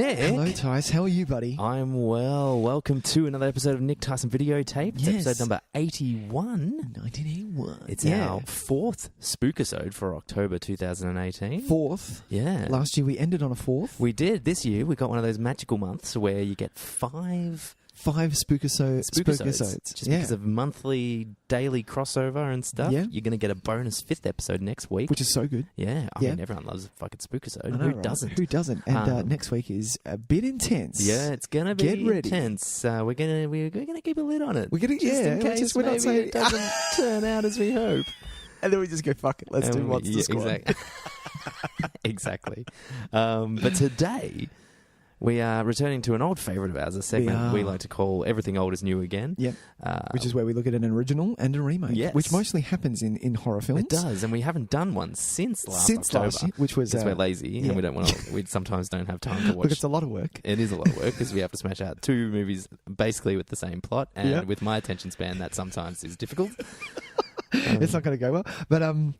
Nick. Hello, Tys. How are you, buddy? I'm well. Welcome to another episode of Nic, Tys and Videotape. It's Yes. episode number 81. 1981. It's our fourth Spook-isode for October 2018. Fourth. Yeah. Last year we ended on a fourth. We did. This year we got one of those magical months where you get five Spook-isodes. Just because of monthly, daily crossover and stuff. Yeah. You're going to get a bonus fifth episode next week. Which is so good. Yeah. I Yeah. mean, everyone loves a fucking Spook-isode. I know, Who right? doesn't? Who doesn't? And next week is a bit intense. Yeah, it's gonna be Get ready. intense. We're gonna keep a lid on it. We're gonna just in case we're not maybe saying it doesn't turn out as we hope. And then we just go, fuck it, let's do Monster Squad. Exactly. Exactly. But today we are returning to an old favourite of ours, a segment we like to call Everything Old is New Again. Yep. Which is where we look at an original and a remake. Yes. Which mostly happens in horror films. It does, and we haven't done one since last October. Last year, which was because we're lazy and we don't want to. We sometimes don't have time to watch. Look, it's a lot of work. It is a lot of work because we have to smash out two movies basically with the same plot, and with my attention span, that sometimes is difficult. It's not going to go well.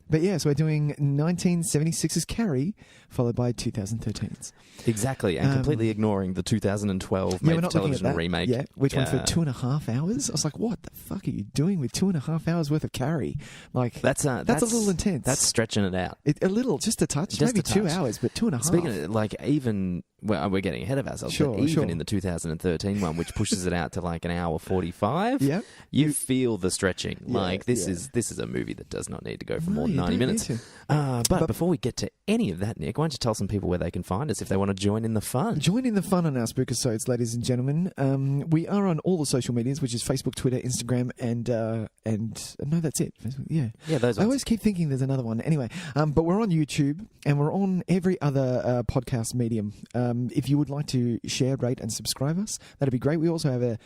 But yeah, so we're doing 1976's Carrie, followed by 2013's. Exactly, and completely ignoring the 2012 we're not made-for-television looking at that. remake. Yeah, which went for 2.5 hours. I was like, what the fuck are you doing with 2.5 hours worth of Carrie? Like, that's a little intense. That's stretching it out. A little, just a touch. Just maybe a touch. 2 hours, but 2.5. Speaking of, like, even... Well, we're getting ahead of ourselves. Sure, but even sure. in the 2013 one, which pushes it out to like an hour 45, Yep. you feel the stretching. Yeah, like this is a movie that does not need to go for more than you 90 don't minutes. need to. But before we get to any of that, Nick, why don't you tell some people where they can find us if they want to join in the fun? Join in the fun on our Spook-isodes, ladies and gentlemen. We are on all the social medias, which is Facebook, Twitter, Instagram, and no, that's it. Facebook, Yeah, those I ones. always keep thinking there's another one. Anyway, but we're on YouTube and we're on every other podcast medium. If you would like to share, rate, and subscribe us, that'd be great. We also have an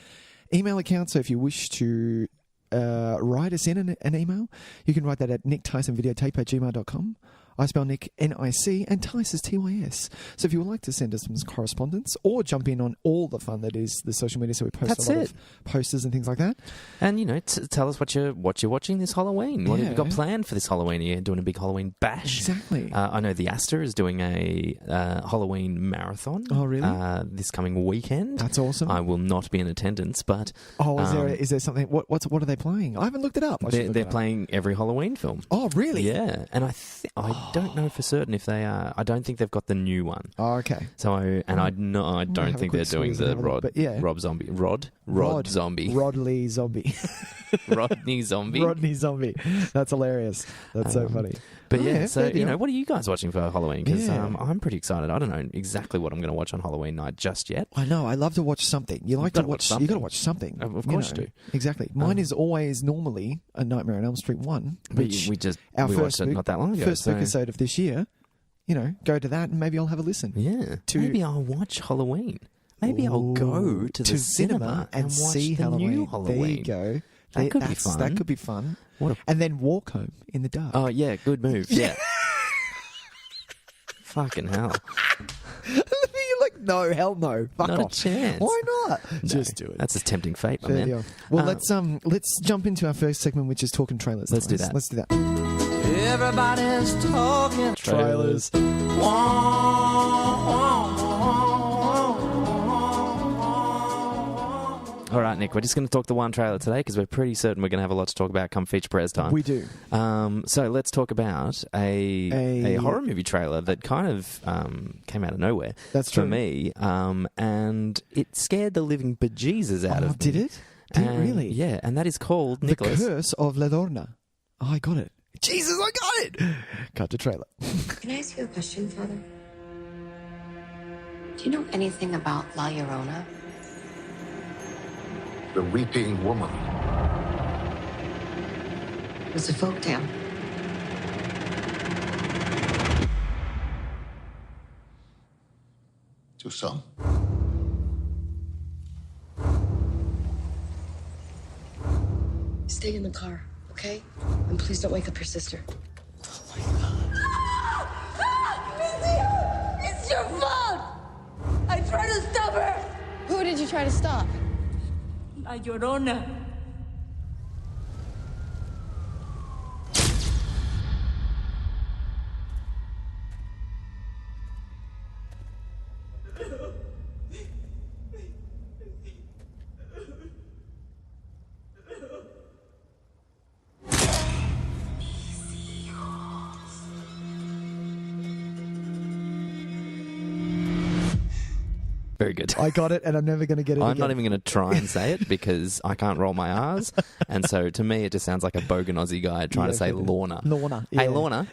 email account, so if you wish to write us in an email, you can write that at nictysonvideotape@gmail.com. I spell Nick N-I-C and Tys is T-Y-S. So if you would like to send us some correspondence or jump in on all the fun that is the social media, so we post a lot of posters and things like that. And, you know, tell us what you're watching this Halloween. What have you got planned for this Halloween? Are you doing a big Halloween bash? Exactly. I know the Astor is doing a Halloween marathon. Oh, really? This coming weekend. That's awesome. I will not be in attendance, but... is there something... What are they playing? I haven't looked it up. They're playing every Halloween film. Oh, really? Yeah. And I don't know for certain if they are... I don't think they've got the new one. Oh, okay. So, I don't think they're doing the Rob Zombie. Rod Zombie. Rodley Zombie. Rodney Zombie. Rodney Zombie. That's hilarious. That's so funny. But what are you guys watching for Halloween? Because I'm pretty excited. I don't know exactly what I'm going to watch on Halloween night just yet. I know. I love to watch something. You like to watch something. You got to watch something. Of course you do. Exactly. Mine is always normally A Nightmare on Elm Street 1. Which we watched it not that long ago. First Spook-isode of this year. Go to that and maybe I'll have a listen. Yeah. Maybe I'll watch Halloween. Maybe I'll go to the cinema and watch see the new Halloween. There you go. That could be fun. That could be fun. And then walk home in the dark. Oh, yeah. Good move. Yeah. Fucking hell. You're like, no, hell no. Fuck not off. A chance. Why not? No, just do it. That's a tempting fate, my man. Well, let's jump into our first segment, which is Talkin Trailers. Let's do that. Let's do that. Everybody's talking trailers. All right, Nick, we're just going to talk the one trailer today because we're pretty certain we're going to have a lot to talk about come feature press time. We do. So let's talk about a horror movie trailer that kind of came out of nowhere. That's true. For me. And it scared the living bejesus out of me. Did it? Did it really? Yeah, and that is called, Nicholas... The Curse of La Llorona. Oh, I got it. Jesus, I got it! Cut to trailer. Can I ask you a question, Father? Do you know anything about La Llorona? The Weeping Woman. It's a folktale. To some. Stay in the car, okay? And please don't wake up your sister. It's your fault! I tried to stop her! Who did you try to stop? La Llorona. Very good. I got it, and I'm never going to get it I'm again. not even going to try and say it because I can't roll my R's. And so to me, it just sounds like a bogan Aussie guy trying to say Lorna. Lorna. Hey, yeah. Lorna.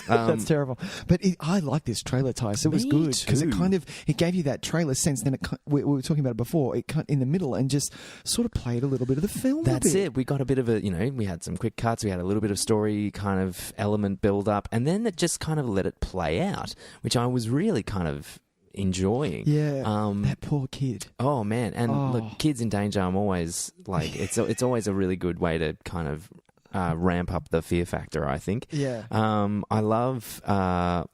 That's terrible. But I like this trailer, Tys. It was Me good because too. it gave you that trailer sense. Then we were talking about it before. It cut in the middle and just sort of played a little bit of the film. That's it. We got a bit of a, we had some quick cuts. We had a little bit of story kind of element build up. And then it just kind of let it play out, which I was really kind of enjoying. Yeah. That poor kid. Oh, man. And look, kids in danger, I'm always like, it's always a really good way to kind of ramp up the fear factor, I think. Yeah. I love, now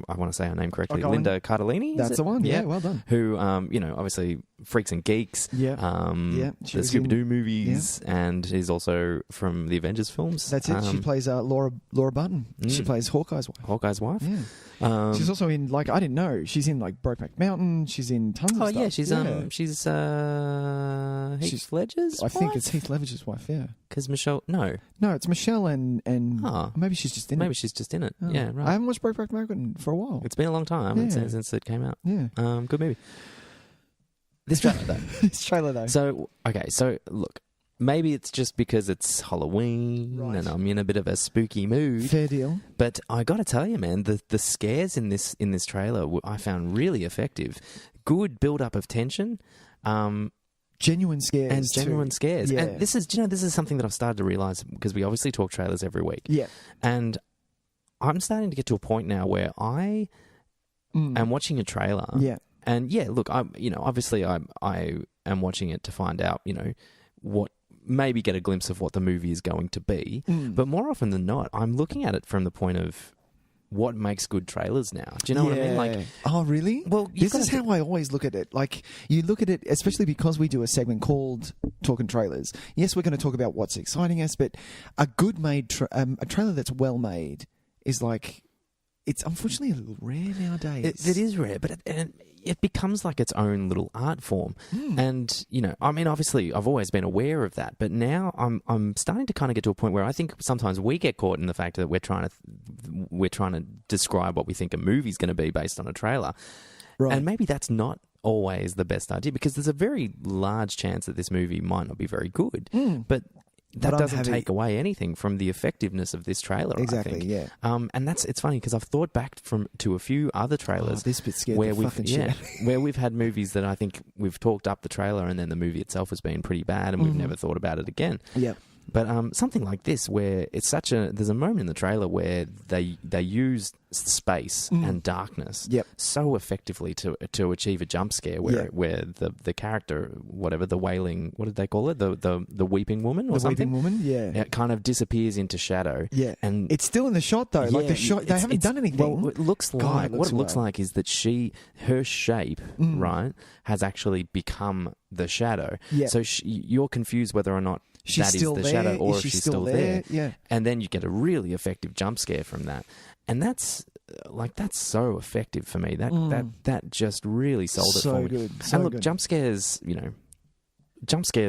I want to say her name correctly, Oh, Linda Cardellini. That's the one. Yeah, well done. Who, obviously Freaks and Geeks. Yeah. The Scooby-Doo movies, and is also from the Avengers films. That's it. She plays Laura Button. She plays Hawkeye's wife. Hawkeye's wife. Yeah. She's also in, like, I didn't know, she's in, like, Brokeback Mountain. She's in tons of stuff. Oh, yeah, she's Heath Ledger's I wife? think it's Heath Ledger's wife, yeah. Because Michelle, no, it's Michelle and maybe she's just in it. maybe she's just in it. Oh. Yeah, right. I haven't watched Brokeback Mountain for a while. It's been a long time Yeah. since it came out. Yeah. Good movie. This trailer, though. This trailer, though. So look, maybe it's just because it's Halloween Right. and I'm in a bit of a spooky mood. Fair deal. But I got to tell you, man, the scares in this trailer I found really effective. Good build up of tension. Genuine scares. And genuine too. scares. Yeah. And this is something that I've started to realize because we obviously talk trailers every week. Yeah. And I'm starting to get to a point now where I am watching a trailer. Yeah. And yeah, look, obviously I am watching it to find out, what, maybe get a glimpse of what the movie is going to be. But more often than not, I'm looking at it from the point of what makes good trailers now. Do you know what I mean? Like, oh, really? Well, this is how I always look at it. Like, you look at it, especially because we do a segment called Talkin Trailers. Yes, we're going to talk about what's exciting us, but a good made, a trailer that's well made is like, it's unfortunately a little rare nowadays. It is rare, but it becomes like its own little art form. And, I mean, obviously I've always been aware of that, but now I'm starting to kind of get to a point where I think sometimes we get caught in the fact that we're trying to describe what we think a movie's going to be based on a trailer. Right. And maybe that's not always the best idea because there's a very large chance that this movie might not be very good. But that doesn't take away anything from the effectiveness of this trailer. Exactly, I think. yeah. And it's funny because I've thought back to a few other trailers. This bit scared where the fucking shit. where we've had movies that I think we've talked up the trailer and then the movie itself has been pretty bad and we've never thought about it again. Yeah. But something like this, where it's there's a moment in the trailer where they use space and darkness so effectively to achieve a jump scare where the character, whatever, the wailing, what did they call it, the weeping woman or something, weeping woman, it kind of disappears into shadow. Yeah, and it's still in the shot though. Like the shot, they haven't done anything. Well, it looks like what it looks like is that her shape, right, has actually become the shadow. Yeah. So you're confused whether or not that is the shadow or if she's still there. Yeah. And then you get a really effective jump scare from that. And that's so effective for me. That just really sold it for me. Good. So and look, good. jump scares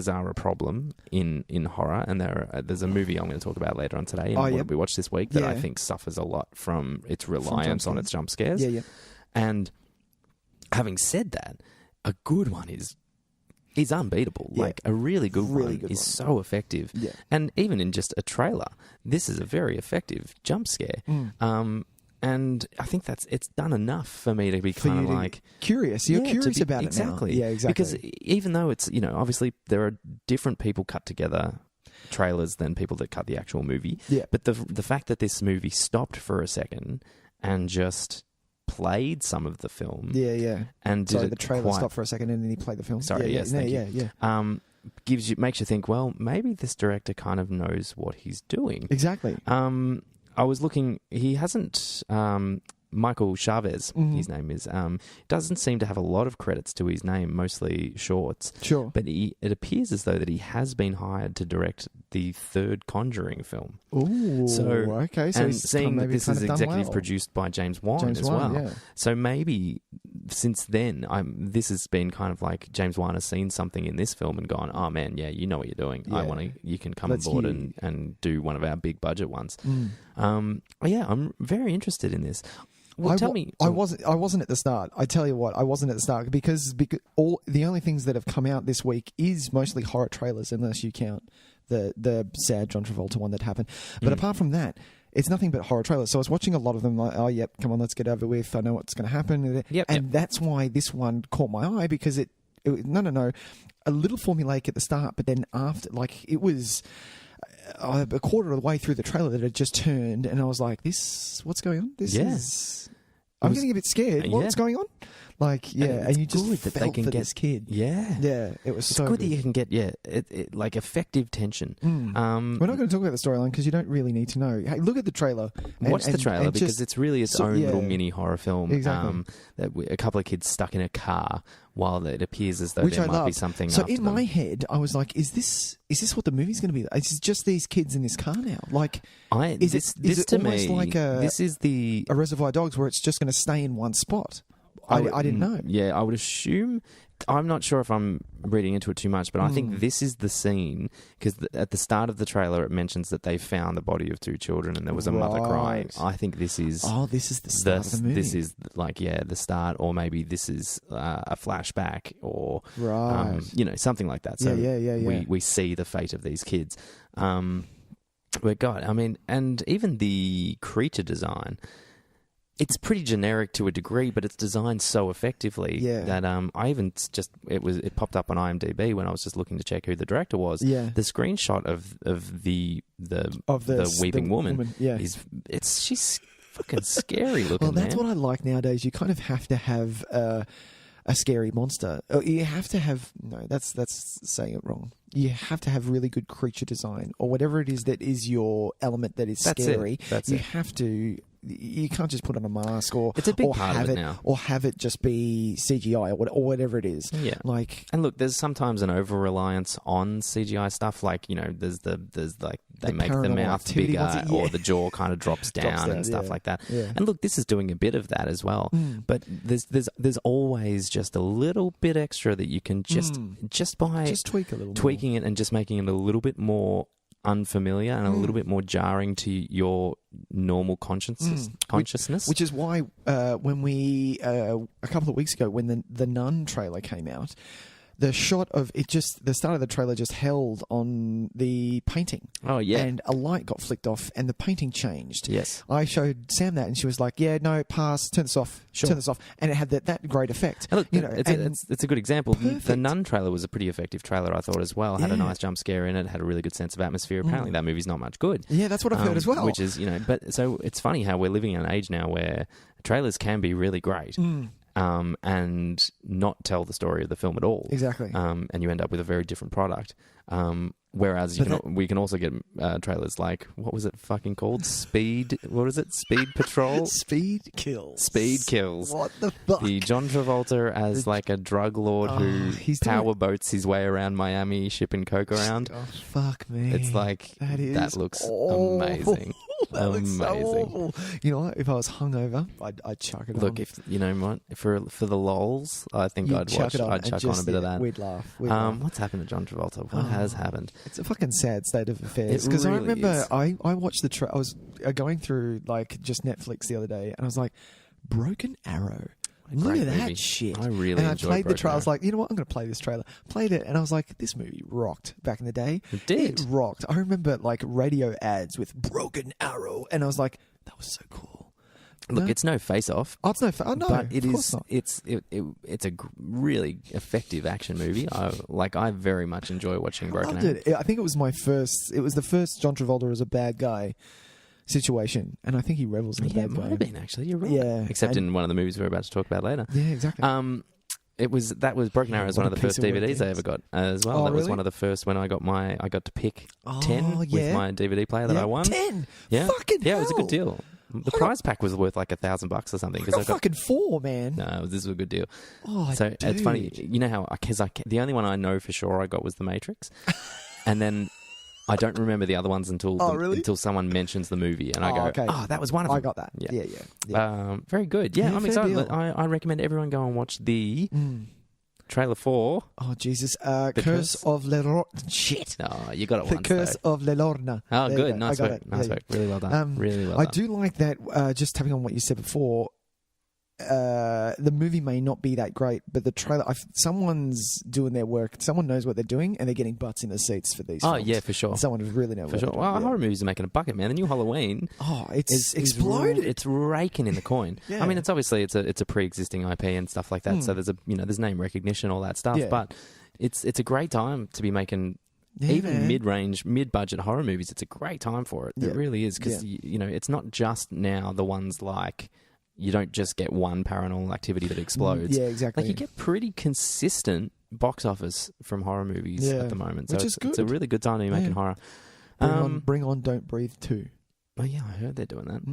are a problem in horror, and there's a movie I'm going to talk about later on today and what we watched this week that I think suffers a lot from its reliance on its jump scares. Yeah. And having said that, a good one is unbeatable. Yeah. Like a really good one is so effective. Yeah. And even in just a trailer, this is a very effective jump scare. And I think it's done enough for me to be kind of like curious. You're curious about it now. Exactly. Yeah, exactly. Because even though it's, obviously there are different people cut together trailers than people that cut the actual movie. Yeah. But the fact that this movie stopped for a second and just played some of the film. Yeah. And the trailer stopped for a second and then he played the film. Sorry, yes, thank you. Yeah. Makes you think, well, maybe this director kind of knows what he's doing. Exactly. I was looking, he hasn't, Michael Chavez, his name is, doesn't seem to have a lot of credits to his name, mostly shorts. Sure. But it appears as though that he has been hired to direct the third Conjuring film. Ooh, okay. So and he's seeing that this is executive well. produced by James Wan as well. Yeah. So maybe since then, this has been kind of like James Wan has seen something in this film and gone, oh man, yeah, you know what you're doing. Yeah. You can come aboard and do one of our big budget ones. Yeah, I'm very interested in this. Well, tell me. I wasn't at the start. I tell you what, I wasn't at the start because all the only things that have come out this week is mostly horror trailers, unless you count the sad John Travolta one that happened. But apart from that, it's nothing but horror trailers. So I was watching a lot of them like, oh, yep, come on, let's get over with. I know what's going to happen. And that's why this one caught my eye, because it no, a little formulaic at the start, but then after, like, it was a quarter of the way through the trailer that it just turned, and I was like, what's going on? I'm getting a bit scared. What's going on? Like, and you just good that felt they can for get this kid. Yeah, it was it's so good that you can get like effective tension. We're not going to talk about the storyline because you don't really need to know. Hey, look at the trailer. Watch the trailer because it's really its own little mini horror film. Exactly. A couple of kids stuck in a car while it appears as though there might be something. So after in my head, I was like, "Is this what the movie's going to be? Is it just these kids in this car now? Like, is it almost like a Reservoir Dogs where it's just going to stay in one spot?" I didn't know. Yeah, I would assume. I'm not sure if I'm reading into it too much, but I think this is the scene because at the start of the trailer it mentions that they found the body of 2 children and there was a mother crying. I think this is. Oh, this is the start of the movie. This is the start, or maybe this is a flashback, or something like that. So we see the fate of these kids. But God, I mean, and even the creature design. It's pretty generic to a degree, but it's designed so effectively that I even it popped up on IMDb when I was just looking to check who the director was. Yeah. The screenshot of the weeping woman she's fucking scary looking. Well, that's what I like nowadays. You kind of have to have a scary monster. You have to have that's saying it wrong. You have to have really good creature design or whatever it is that is your element that is scary. You have to. You can't just put on a mask or it's a big part of it now, or have it just be CGI or whatever it is. Yeah, and look, there's sometimes an over reliance on CGI stuff. Like there's they make the mouth bigger or the jaw kind of drops down and stuff like that. Yeah. And look, this is doing a bit of that as well. But there's always just a little bit extra that you can just by tweak a little, tweaking it and just making it a little bit more unfamiliar and a little bit more jarring to your normal consciousness. Which is why when we a couple of weeks ago when the Nun trailer came out, the shot of it the start of the trailer just held on the painting. Oh, yeah. And a light got flicked off and the painting changed. Yes. I showed Sam that and she was like, yeah, no, pass, turn this off, turn this off. And it had that great effect. And look, it's a good example. Perfect. The Nun trailer was a pretty effective trailer, I thought, as well. Had a nice jump scare in it, had a really good sense of atmosphere. Apparently that movie's not much good. Yeah, that's what I've heard as well. Which is, but so it's funny how we're living in an age now where trailers can be really great. And not tell the story of the film at all. Exactly. And you end up with a very different product. Whereas we can also get trailers like, what was it fucking called? Speed Patrol? Speed Kills. Speed Kills. What the fuck? The John Travolta as like a drug lord who powerboats his way around Miami shipping coke around. Oh, fuck me. It's like, that looks amazing. That looks so awful. You know what? If I was hungover, I'd chuck it on. Look, if you know what, for the lols, I think I'd chuck on a bit of that. We'd laugh. What's happened to John Travolta? What has happened? It's a fucking sad state of affairs. Because I remember I watched I was going through like just Netflix the other day, and I was like, Broken Arrow. Look at that shit. I really and enjoyed I played the trailer. Arrow. I was like, you know what? I'm going to play this trailer. Played it, and I was like, this movie rocked back in the day. It did. It rocked. I remember like radio ads with Broken Arrow, and I was like, that was so cool. Look, it's no Face Off. Oh, it's no Face Off. No, but it of is. Not. It's a really effective action movie. I very much enjoy watching Broken Arrow. I think it was my first. It was the first John Travolta as a bad guy situation, and I think he revels in the bad guy. It might have been actually. You're right. Yeah, except in one of the movies we're about to talk about later. Yeah, exactly. That was Broken Arrow was one of the first DVDs I ever got as well. That was one of the first when I got to pick 10 with my DVD player that I won. 10? Yeah. Fucking hell. It was a good deal. The prize pack was worth like $1,000 or something. I got fucking 4, man. No, this was a good deal. Oh, so dude. It's funny, you know how the only one I know for sure I got was The Matrix, and then I don't remember the other ones until someone mentions the movie, and I go, okay. "Oh, that was one of them." I got that. Yeah. Very good. Yeah, I'm excited. deal. I recommend everyone go and watch the trailer for. Oh Jesus! Curse of Le Shit. No, you got it The once. Curse of Le Lorna. Oh, there good. Nice work. Nice work. Really well done. Really well I done. do like that. Just tapping on what you said before. the movie may not be that great, but the trailer, someone's doing their work. Someone knows what they're doing, and they're getting butts in the seats for these. Oh films. yeah, for sure. Someone who really knows. For sure. Well, horror movies are making a bucket, man. The new Halloween. Oh, it's is exploded. It's raking in the coin. Yeah. I mean, it's obviously it's a pre-existing IP and stuff like that. So there's name recognition, all that stuff. Yeah. But it's a great time to be making. Even mid-range, mid-budget horror movies, it's a great time for it. Yeah. It really is because it's not just now the ones like you don't just get one Paranormal Activity that explodes. Yeah, exactly. Like you get pretty consistent box office from horror movies at the moment, so Which is good. It's a really good time to be making horror. Bring on, Don't Breathe 2. Oh yeah, I heard they're doing that.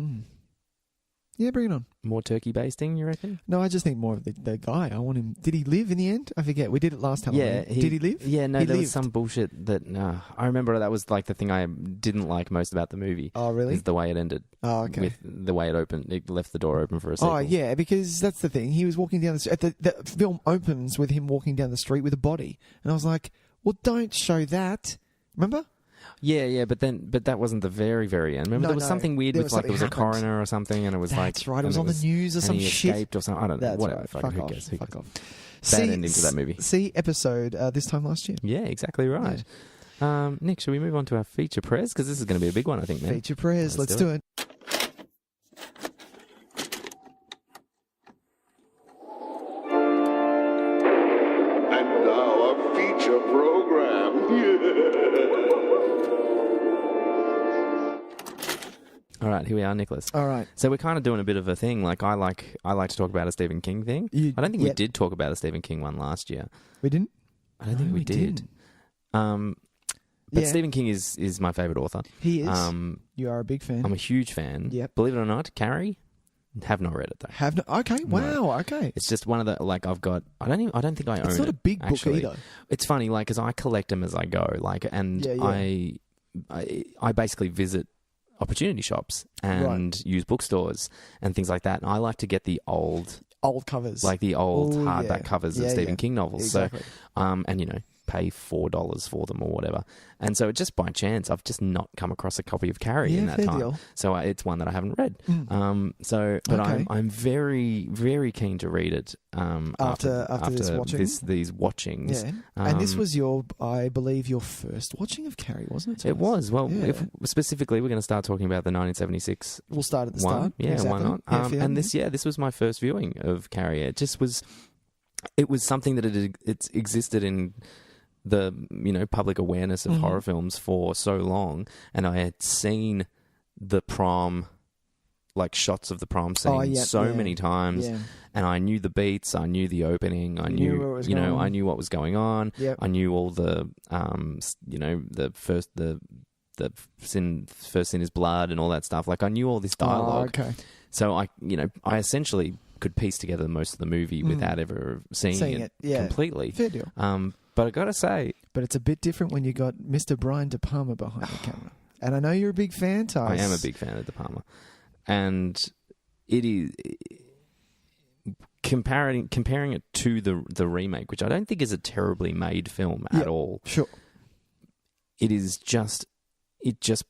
Yeah, bring it on. More turkey basting, you reckon? No, I just think more of the guy. I want him. Did he live in the end? I forget. We did it last time. Yeah, did he live? Yeah, no, he there lived. was some bullshit that. I remember that was like the thing I didn't like most about the movie. Oh, really? Is the way it ended. Oh, okay. With the way it opened, it left the door open for a sequel. Oh, yeah, because that's the thing. He was walking down the street. The film opens with him walking down the street with a body, and I was like, "Well, don't show that." Remember? Yeah, but that wasn't the very, very end. Remember, there was something weird with like there was a coroner or something, and it was That's like right. It was on the news or some he shit. escaped or something. I don't know. That's Whatever. right. Fucking, Fuck who off. cares? Who Fuck cares? off. Bad ending to that movie. See episode this time last year. Yeah, exactly right. Nick, should we move on to our feature press? Because this is going to be a big one, I think, man. Feature press. Let's do it. And now our feature program. All right, here we are, Nicholas. All right. So we're kind of doing a bit of a thing. Like I like to talk about a Stephen King thing. I don't think we did talk about a Stephen King one last year. We didn't? I don't think we did. But Stephen King is my favorite author. He is. You are a big fan. I'm a huge fan. Yep. Believe it or not, Carrie, have not read it though. Have no. Okay. Wow. Okay. It's just one of the like I've got. I don't think I own it. It's not a big book actually. either. It's funny, like, because I collect them as I go, like, and I basically visit opportunity shops and use bookstores and things like that. And I like to get the old covers, like the old hardback covers of Stephen King novels. Exactly. So, and pay $4 for them or whatever. And so just by chance, I've just not come across a copy of Carrie in that time. Deal. So it's one that I haven't read. I'm very, very keen to read it after these watchings. Yeah. And this was I believe, your first watching of Carrie, wasn't it? It was. Well, if specifically, we're going to start talking about the 1976. We'll start at the start. Yeah, exactly. why not? And this was my first viewing of Carrie. It just was. It was something that it's existed in the public awareness of horror films for so long, and I had seen the prom, like shots of the prom scene many times, and I knew the beats, I knew the opening, I knew I knew what was going on, I knew all the the first sin is blood and all that stuff. Like I knew all this dialogue. Oh, okay. So I essentially could piece together most of the movie without ever seeing it completely. Fair deal. But I got to say... But it's a bit different when you got Mr. Brian De Palma behind the camera. And I know you're a big fan, Tys. I am a big fan of De Palma. And it is... Comparing it to the remake, which I don't think is a terribly made film at all. Sure. It just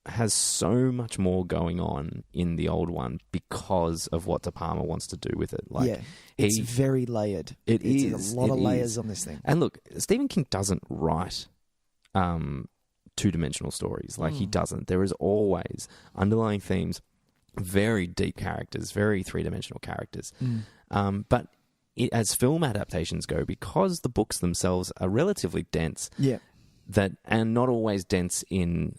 has so much more going on in the old one because of what De Palma wants to do with it. Like, it's very layered. It's a lot of layers on this thing. And look, Stephen King doesn't write two-dimensional stories. Like, he doesn't. There is always underlying themes, very deep characters, very three-dimensional characters. But as film adaptations go, because the books themselves are relatively dense, and not always dense in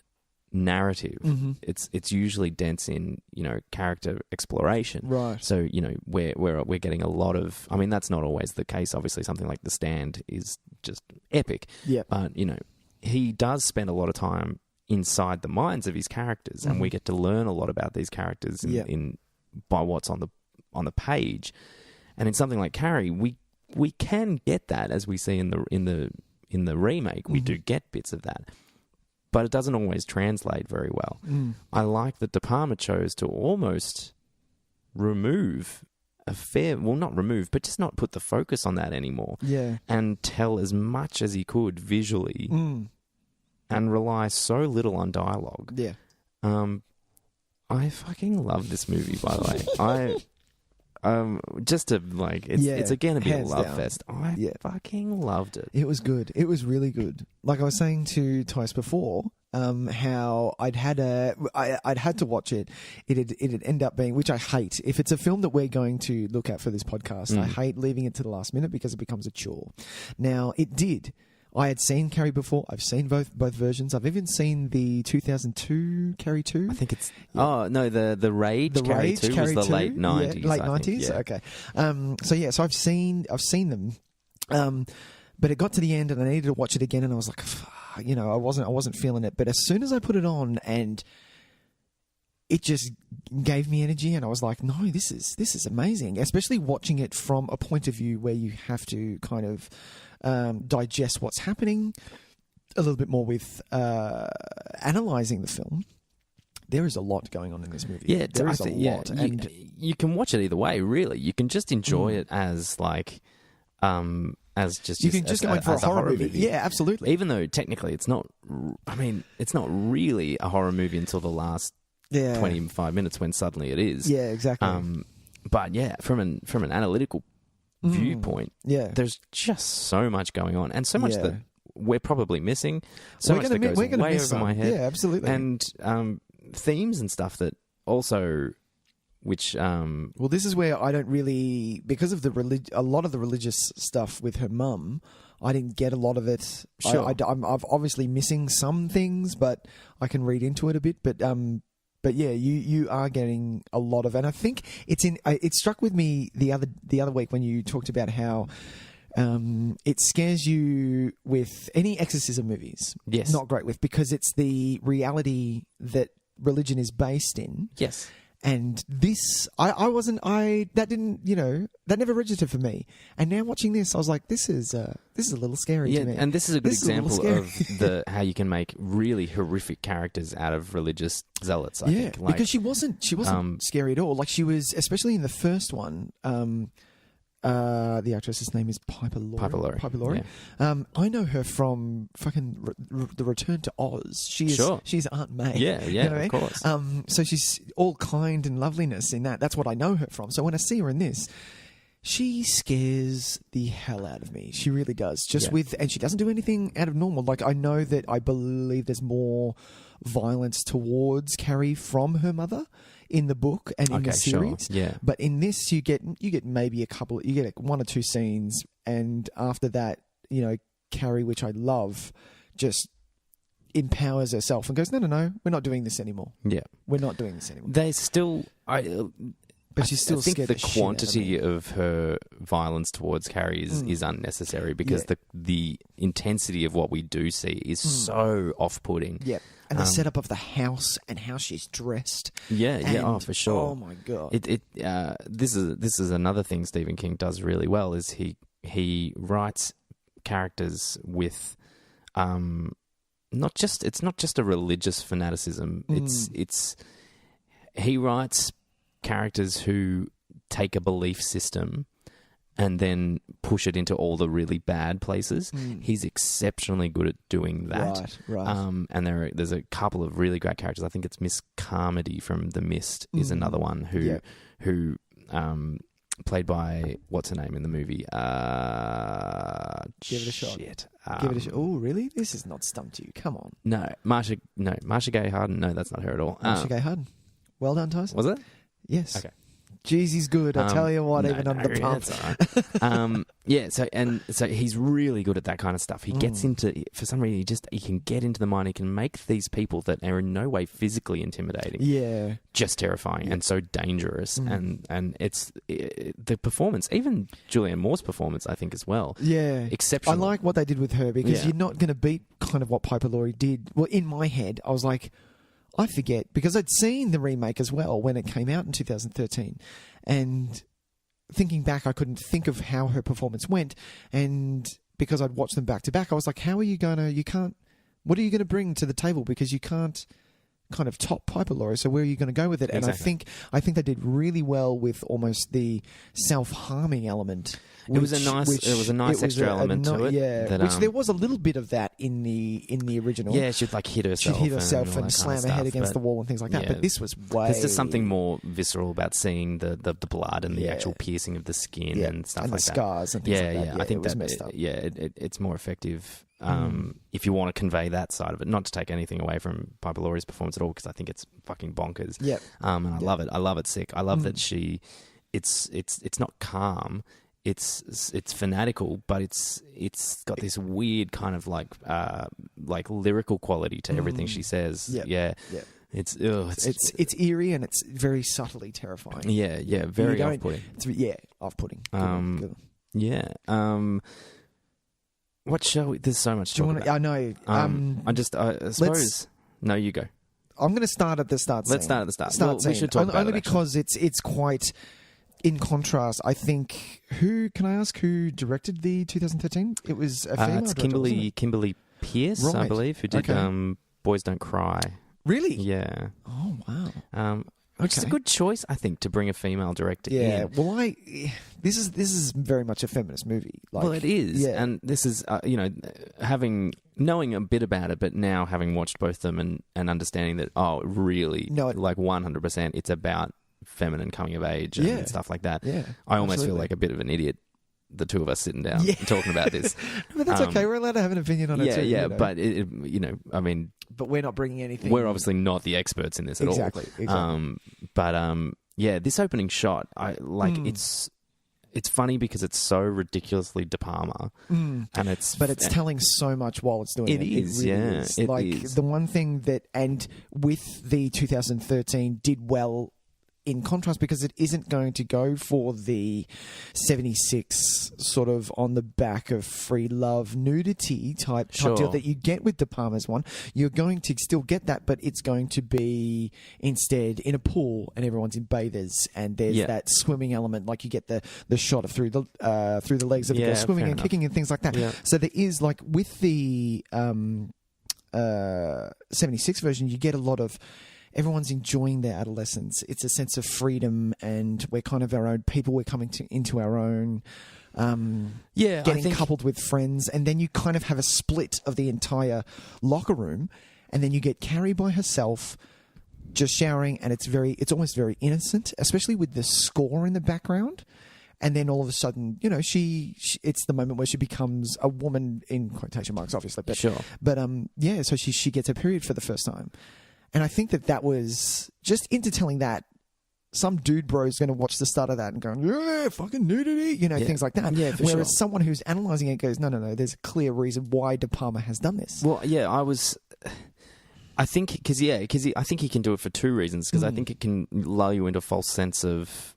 narrative, it's usually dense in character exploration, right? So we're getting a lot of, I mean, that's not always the case. Obviously, something like The Stand is just epic, but he does spend a lot of time inside the minds of his characters, and we get to learn a lot about these characters in by what's on the page. And in something like Carrie, we can get that, as we see in the remake. We do get bits of that, but it doesn't always translate very well. I like that De Palma chose to almost remove not remove, but just not put the focus on that anymore. Yeah. And tell as much as he could visually and rely so little on dialogue. Yeah. I fucking love this movie, by the way. just to like, it's again a bit of a hands love down. fest. I fucking loved it. It was good. It was really good. Like I was saying to Tys before, how I'd had to watch it. It'd end up being, which I hate. If it's a film that we're going to look at for this podcast, I hate leaving it to the last minute because it becomes a chore. Now, it did. I had seen Carrie before. I've seen both versions. I've even seen the 2002 Carrie 2. I think it's... Oh, no, the Rage Carrie 2 was the late 90s. Yeah, late I think, 90s? yeah. Okay. So I've seen them. But it got to the end and I needed to watch it again and I was like, I wasn't feeling it. But as soon as I put it on and it just gave me energy and I was like, no, this is amazing. Especially watching it from a point of view where you have to kind of digest what's happening a little bit more with analysing the film. There is a lot going on in this movie. Yeah, there is a lot. And you can watch it either way, really. You can just enjoy it as like... as just you can just go in for a horror movie. Yeah, absolutely. Even though technically it's not... I mean, it's not really a horror movie until the last 25 minutes when suddenly it is. Yeah, exactly. But yeah, from an analytical viewpoint, there's just so much going on and so much that we're probably missing. So much that goes way over my head. Yeah, absolutely. And themes and stuff that also... Which well, this is where I don't really, because of a lot of the religious stuff with her mum, I didn't get a lot of it. Sure. I'm obviously missing some things, but I can read into it a bit. But yeah, you are getting a lot of, and I think it struck with me the other week when you talked about how it scares you with any exorcism movies. Yes, not great with, because it's the reality that religion is based in. Yes. And this, that never registered for me. And now watching this, I was like, this is a little scary to me. And this is a good example of how you can make really horrific characters out of religious zealots, I think. Like, because she wasn't scary at all. Like, she was, especially in the first one, the actress's name is Piper Laurie. Yeah. I know her from fucking The Return to Oz. She's Aunt May. Yeah, You know what I mean? of course. So she's all kind and loveliness in that. That's what I know her from. So when I see her in this, she scares the hell out of me. She really does. And she doesn't do anything out of normal. Like, I believe there's more violence towards Carrie from her mother in the book and in the series. Sure. Yeah. But in this, you get maybe one or two scenes, and after that, Carrie, which I love, just empowers herself and goes, no, we're not doing this anymore. Yeah, we're not doing this anymore. They still, but she's still think scared the the shit quantity out of of her violence towards Carrie is unnecessary because the intensity of what we do see is so off-putting. Yeah. And the setup of the house and how she's dressed. Yeah, for sure. Oh my god! This is another thing Stephen King does really well is he writes characters with it's not just a religious fanaticism. He writes characters who take a belief system and then push it into all the really bad places. He's exceptionally good at doing that. Right. And there's a couple of really great characters. I think it's Miss Carmody from The Mist is another one who played by, what's her name in the movie? Give it a shot. Shit. Give it a shot. Oh, really? This has not stumped you. Come on. No, Marsha Gay Harden. No, that's not her at all. Marsha Gay Harden. Well done, Tys. Was it? Yes. Okay. Jeez, he's good. I tell you what, even under the pump. That's all right. So he's really good at that kind of stuff. He gets into, for some reason, he can get into the mind. He can make these people that are in no way physically intimidating, just terrifying and so dangerous. And it's the performance, even Julianne Moore's performance, I think as well. Yeah, exceptional. I like what they did with her because you're not going to beat kind of what Piper Laurie did. Well, in my head, I was like, I forget, because I'd seen the remake as well when it came out in 2013. And thinking back, I couldn't think of how her performance went. And because I'd watched them back to back, I was like, what are you going to bring to the table? Because you can't kind of top Piper Laurie. So where are you going to go with it? And Exactly. I think they did really well with almost the self-harming element. It was a nice extra element to it. Yeah, that, which there was a little bit of that in the original. Yeah, she'd like hit herself. She'd hit herself all and that slam kind her of head stuff, against but the wall and things like that. yeah. But this was way... There's just something more visceral about seeing the blood and the Yeah. actual piercing of the skin Yeah, and stuff and like the that. scars and things like that. Yeah, Yeah, I think it was that messed up. it's more effective if you want to convey that side of it. Not to take anything away from Piper Laurie's performance at all, because I think it's fucking bonkers. Yep. And I love it. I love it sick. I love that it's not calm. It's fanatical, but it's got this weird kind of like lyrical quality to everything she says. Yep. Yeah. Yep. It's eerie and it's very subtly terrifying. yeah, very off-putting. Off-putting. Good. Yeah. What show? There's so much to Do you talk want to? about. I know. I suppose. No, you go. I'm going to start at the start. Let's scene. start at the start. Start Well, we scene. should talk about only it, because it's quite in contrast. I think. Who can I ask? Who directed the 2013? It was a female. It's director, wasn't it? Kimberly Pierce, I Right. believe, who did Okay. Boys Don't Cry. Really? Yeah. Oh wow. Which is a Okay. good choice, I think, to bring a female director Yeah. in. Well, this is very much a feminist movie. Well, it is, Yeah. and this is knowing a bit about it, but now having watched both of them and understanding that really, No, 100%, it's about feminine coming of age and Yeah. stuff like that. Yeah, I almost feel absolutely. like a bit of an idiot, the two of us sitting down and talking about this. But that's okay. We're allowed to have an opinion on it Yeah, too. yeah, you know. but but we're not bringing anything. we're obviously not the experts in this at Exactly. all. This opening shot, it's funny because it's so ridiculously De Palma, and it's telling so much while it's doing it. It is, really yeah, is. it like is. the one thing that, and with the 2013 did well in contrast because it isn't going to go for the 76 sort of on the back of free love nudity type Sure. deal that you get with De Palma's one. You're going to still get that, but it's going to be instead in a pool and everyone's in bathers and there's that swimming element, like you get the shot of through the legs of the girl swimming fair and enough. kicking and things like that. Yeah. So there is, like, with the 76 version, you get a lot of everyone's enjoying their adolescence. It's a sense of freedom, and we're kind of our own people. We're coming into our own. Getting coupled with friends, and then you kind of have a split of the entire locker room, and then you get Carrie by herself, just showering, and it's almost very innocent, especially with the score in the background. And then all of a sudden, it's the moment where she becomes a woman, in quotation marks, obviously. But, Sure. But so she gets her period for the first time. And I think that was just into telling that some dude bro is going to watch the start of that and go, yeah, fucking nudity, things like that. Yeah, for Whereas sure. someone who's analysing it goes, no, there's a clear reason why De Palma has done this. Well, yeah, I think because I think he can do it for two reasons. Because I think it can lull you into a false sense of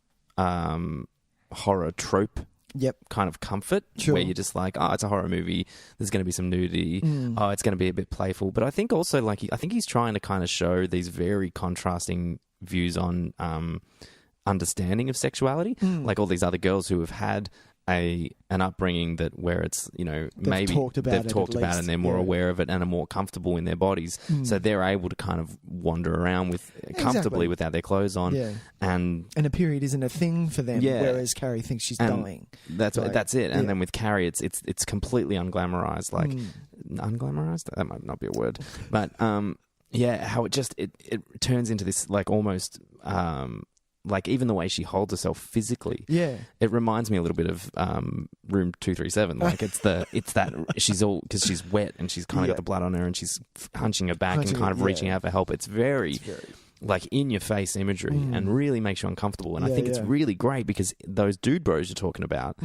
horror trope. Yep. Kind of comfort, Sure. where you're just like, it's a horror movie. There's going to be some nudity. It's going to be a bit playful. But I think also, I think he's trying to kind of show these very contrasting views on understanding of sexuality, like all these other girls who have had an upbringing where it's maybe talked about they've it talked at about it least, and they're more yeah. aware of it and are more comfortable in their bodies, so they're able to kind of wander around comfortably Exactly. without their clothes on, Yeah. and a period isn't a thing for them, Yeah. whereas Carrie thinks she's And dying. That's Like, that's it. And yeah. then with Carrie, it's completely unglamorized, unglamorized. That might not be a word, but how it turns into this almost. Even the way she holds herself physically, it reminds me a little bit of Room 237. It's that she's all because she's wet and she's kind of got the blood on her and she's hunching her back and kind of reaching out for help. It's very in your face imagery and really makes you uncomfortable. And I think it's really great because those dude bros you're talking about.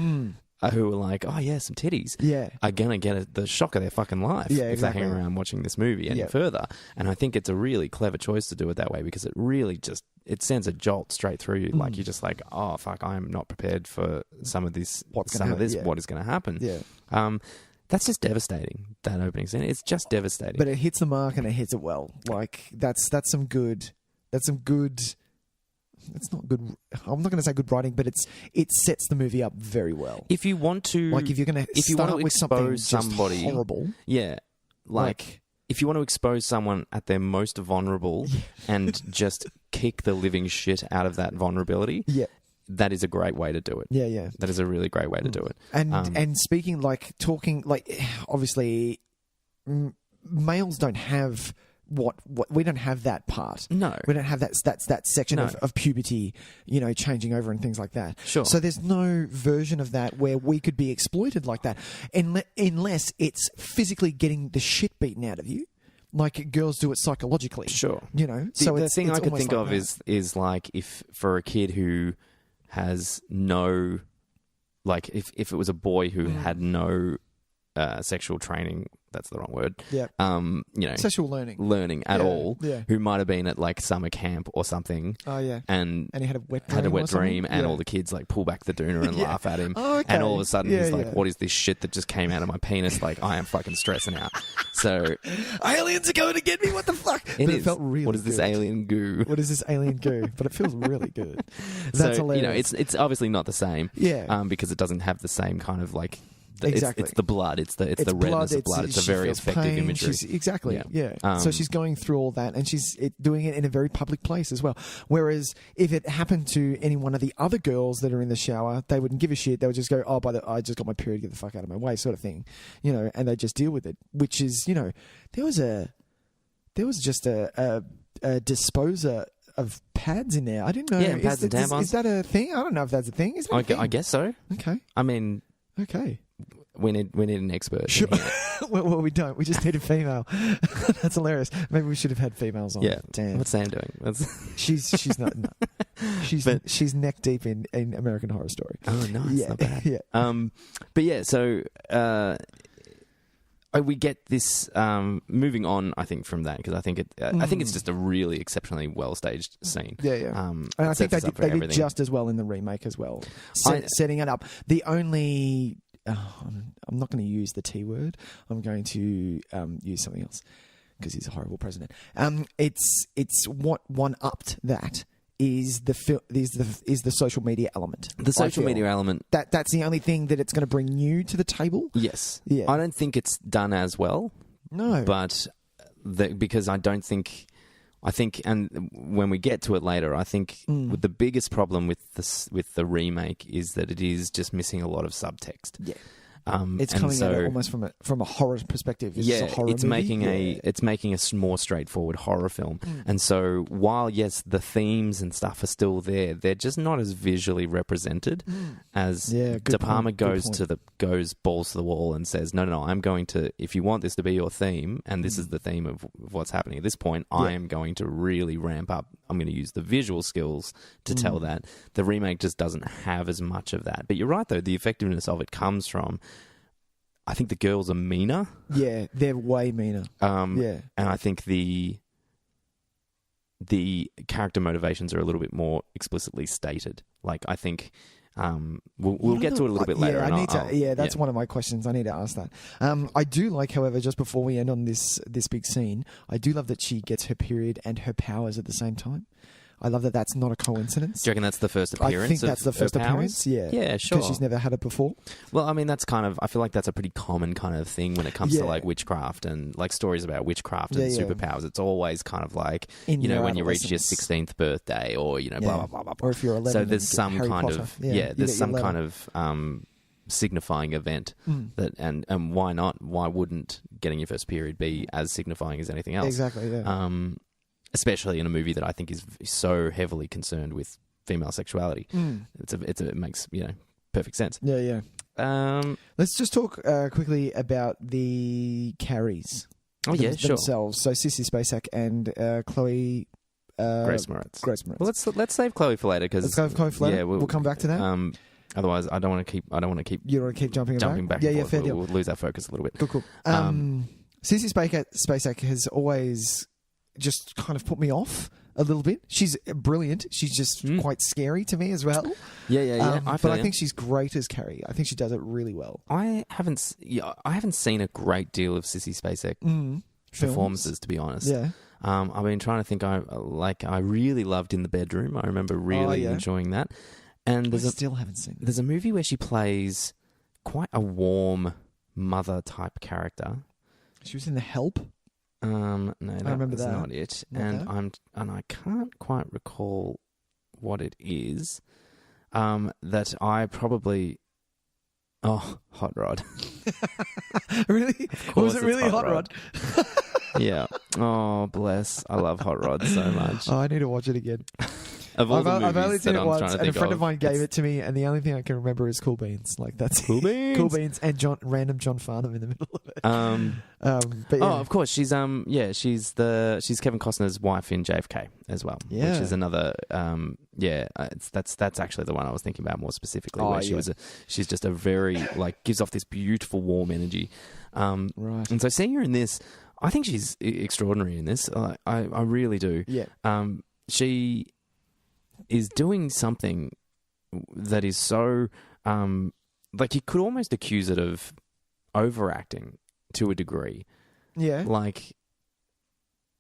Who are like, oh yeah, some titties, are gonna get the shock of their fucking life if they hang around watching this movie any further. And I think it's a really clever choice to do it that way because it really it sends a jolt straight through you. Like you're just like, oh fuck, I'm not prepared for some of this. What is going to happen? Yeah. That's just devastating. That opening scene, it's just devastating. But it hits the mark and it hits it well. Like that's some good. It's not good. I'm not going to say good writing, but it sets the movie up very well. If you want to, if you're going to start with something just horrible, if if you want to expose someone at their most vulnerable and just kick the living shit out of that vulnerability, that is a great way to do it. Yeah, yeah. That is a really great way to do it. And speaking, like, talking, like, obviously, males don't have what we don't have that part. No. We don't have that section No. of puberty, you know, changing over and things like that. Sure. So there's no version of that where we could be exploited like that, unless it's physically getting the shit beaten out of you, like girls do it psychologically. Sure. You know. The thing I could almost think like of that. is like if for a kid who has no, like if it was a boy who had no sexual training, that's the wrong word. Yeah. You know, Sexual learning. at Yeah, all. yeah. Who might have been at like summer camp or something. Oh yeah. And he had a wet dream. or something? and Yeah. all the kids like pull back the doona and laugh at him. Oh, okay. And all of a sudden Yeah, he's like, yeah. "What is this shit that just came out of my penis?" Like, I am fucking stressing out. So Aliens are going to get me. What the fuck? it But is. It felt really What is this good. alien goo? What is this alien goo? But it feels really good. That's So, hilarious. you know, it's obviously not the same. Yeah. Because it doesn't have the same kind of like. Exactly. It's the blood. It's the redness of blood. It's a she very feels effective pain. imagery. Exactly. Yeah. So Um, she's going through all that, and she's doing it in a very public place as well. Whereas if it happened to any one of the other girls that are in the shower, they wouldn't give a shit. They would just go, "Oh, I just got my period. Get the fuck out of my way," sort of thing. You know, and they just deal with it. Which is, you know, there was just a disposer of pads in there. I didn't know. Yeah, pads and tampons. Is that a thing? I don't know if that's a thing. Is that a thing? I guess so. Okay. I mean, Okay. we need an expert. Sure. in here. well, we don't. We just need a female. That's hilarious. Maybe we should have had females on. Yeah. Damn. What's Sam doing? She's not. No. She's neck deep in American Horror Story. Oh, nice. Yeah. Not bad. Yeah. But yeah, so we get this moving on. I think from that because I think it's just a really exceptionally well staged scene. Yeah, yeah. And I think sets us up for they did everything. just as well in the remake as well, setting it up. The only I'm not going to use the T word. I'm going to use something else because he's a horrible president. It's what one upped that is the social media element. The social media element. That's the only thing that it's going to bring new to the table. Yes. Yeah. I don't think it's done as well. No. But because I think, and when we get to it later, I think with the biggest problem with the remake is that it is just missing a lot of subtext. Yeah. It's coming at it almost from a horror perspective. It's making a more straightforward horror film. And so while yes, the themes and stuff are still there, they're just not as visually represented as De Palma goes balls to the wall and says, no, I'm going to, if you want this to be your theme, and this is the theme of what's happening at this point, I am going to really ramp up. I'm going to use the visual skills to tell that. The remake just doesn't have as much of that. But you're right though, the effectiveness of it comes from, I think the girls are meaner. Yeah, they're way meaner. And I think the character motivations are a little bit more explicitly stated. Like, I think we'll get to it a little bit later. That's one of my questions. I need to ask that. I do like, however, just before we end on this big scene, I do love that she gets her period and her powers at the same time. I love that that's not a coincidence. Do you reckon that's the first appearance? I think that's the first appearance. Yeah, yeah, sure. Because she's never had it before. Well, I mean, that's kind of. I feel like that's a pretty common kind of thing when it comes to like witchcraft and like stories about witchcraft and superpowers. It's always kind of like when you reach your 16th birthday, or blah blah blah blah. Or if you're 11. So there's some Harry kind Potter. of there's some kind of signifying event that and why not? Why wouldn't getting your first period be as signifying as anything else? Exactly. Yeah. Especially in a movie that I think is so heavily concerned with female sexuality. It makes perfect sense. Yeah. Let's just talk quickly about the CARRIEs. Oh yeah, sure. Themselves. So Sissy Spacek and Chloe Grace Moretz. Well, let's save Chloe for later because let's go with Chloe for later. Yeah, we'll come back to that. Otherwise, I don't want to keep. You don't want to keep jumping back. Yeah, fair deal. We'll lose our focus a little bit. Cool. Sissy Spacek has always just kind of put me off a little bit. She's brilliant. She's just quite scary to me as well. Yeah. I think she's great as Carrie. I think she does it really well. I haven't seen a great deal of Sissy Spacek performances, to be honest. Yeah. I've been trying to think. I really loved In the Bedroom. I remember really enjoying that. And I still haven't seen it. There's a movie where she plays quite a warm mother type character. She was in The Help. No, that remember was that. not it. Not that? And I can't quite recall what it is. That I probably. Oh, Hot Rod. Really? Was it it's really Hot Rod? Yeah. Oh, bless. I love Hot Rod so much. Oh, I need to watch it again. Of all the I've only movies seen that it I'm once, trying to and a think friend of mine gave it's- it to me, and the only thing I can remember is Cool Beans. Like that's Cool Beans. Cool Beans, and random John Farnham in the middle of it. But yeah. Oh, of course. She's she's Kevin Costner's wife in JFK as well. Yeah. Which is another that's actually the one I was thinking about more specifically. Oh, where yeah. she's just a very like gives off this beautiful warm energy. Right. And so seeing her in this, I think she's extraordinary in this. I really do. Yeah. She is doing something that is so like you could almost accuse it of overacting to a degree. Yeah. Like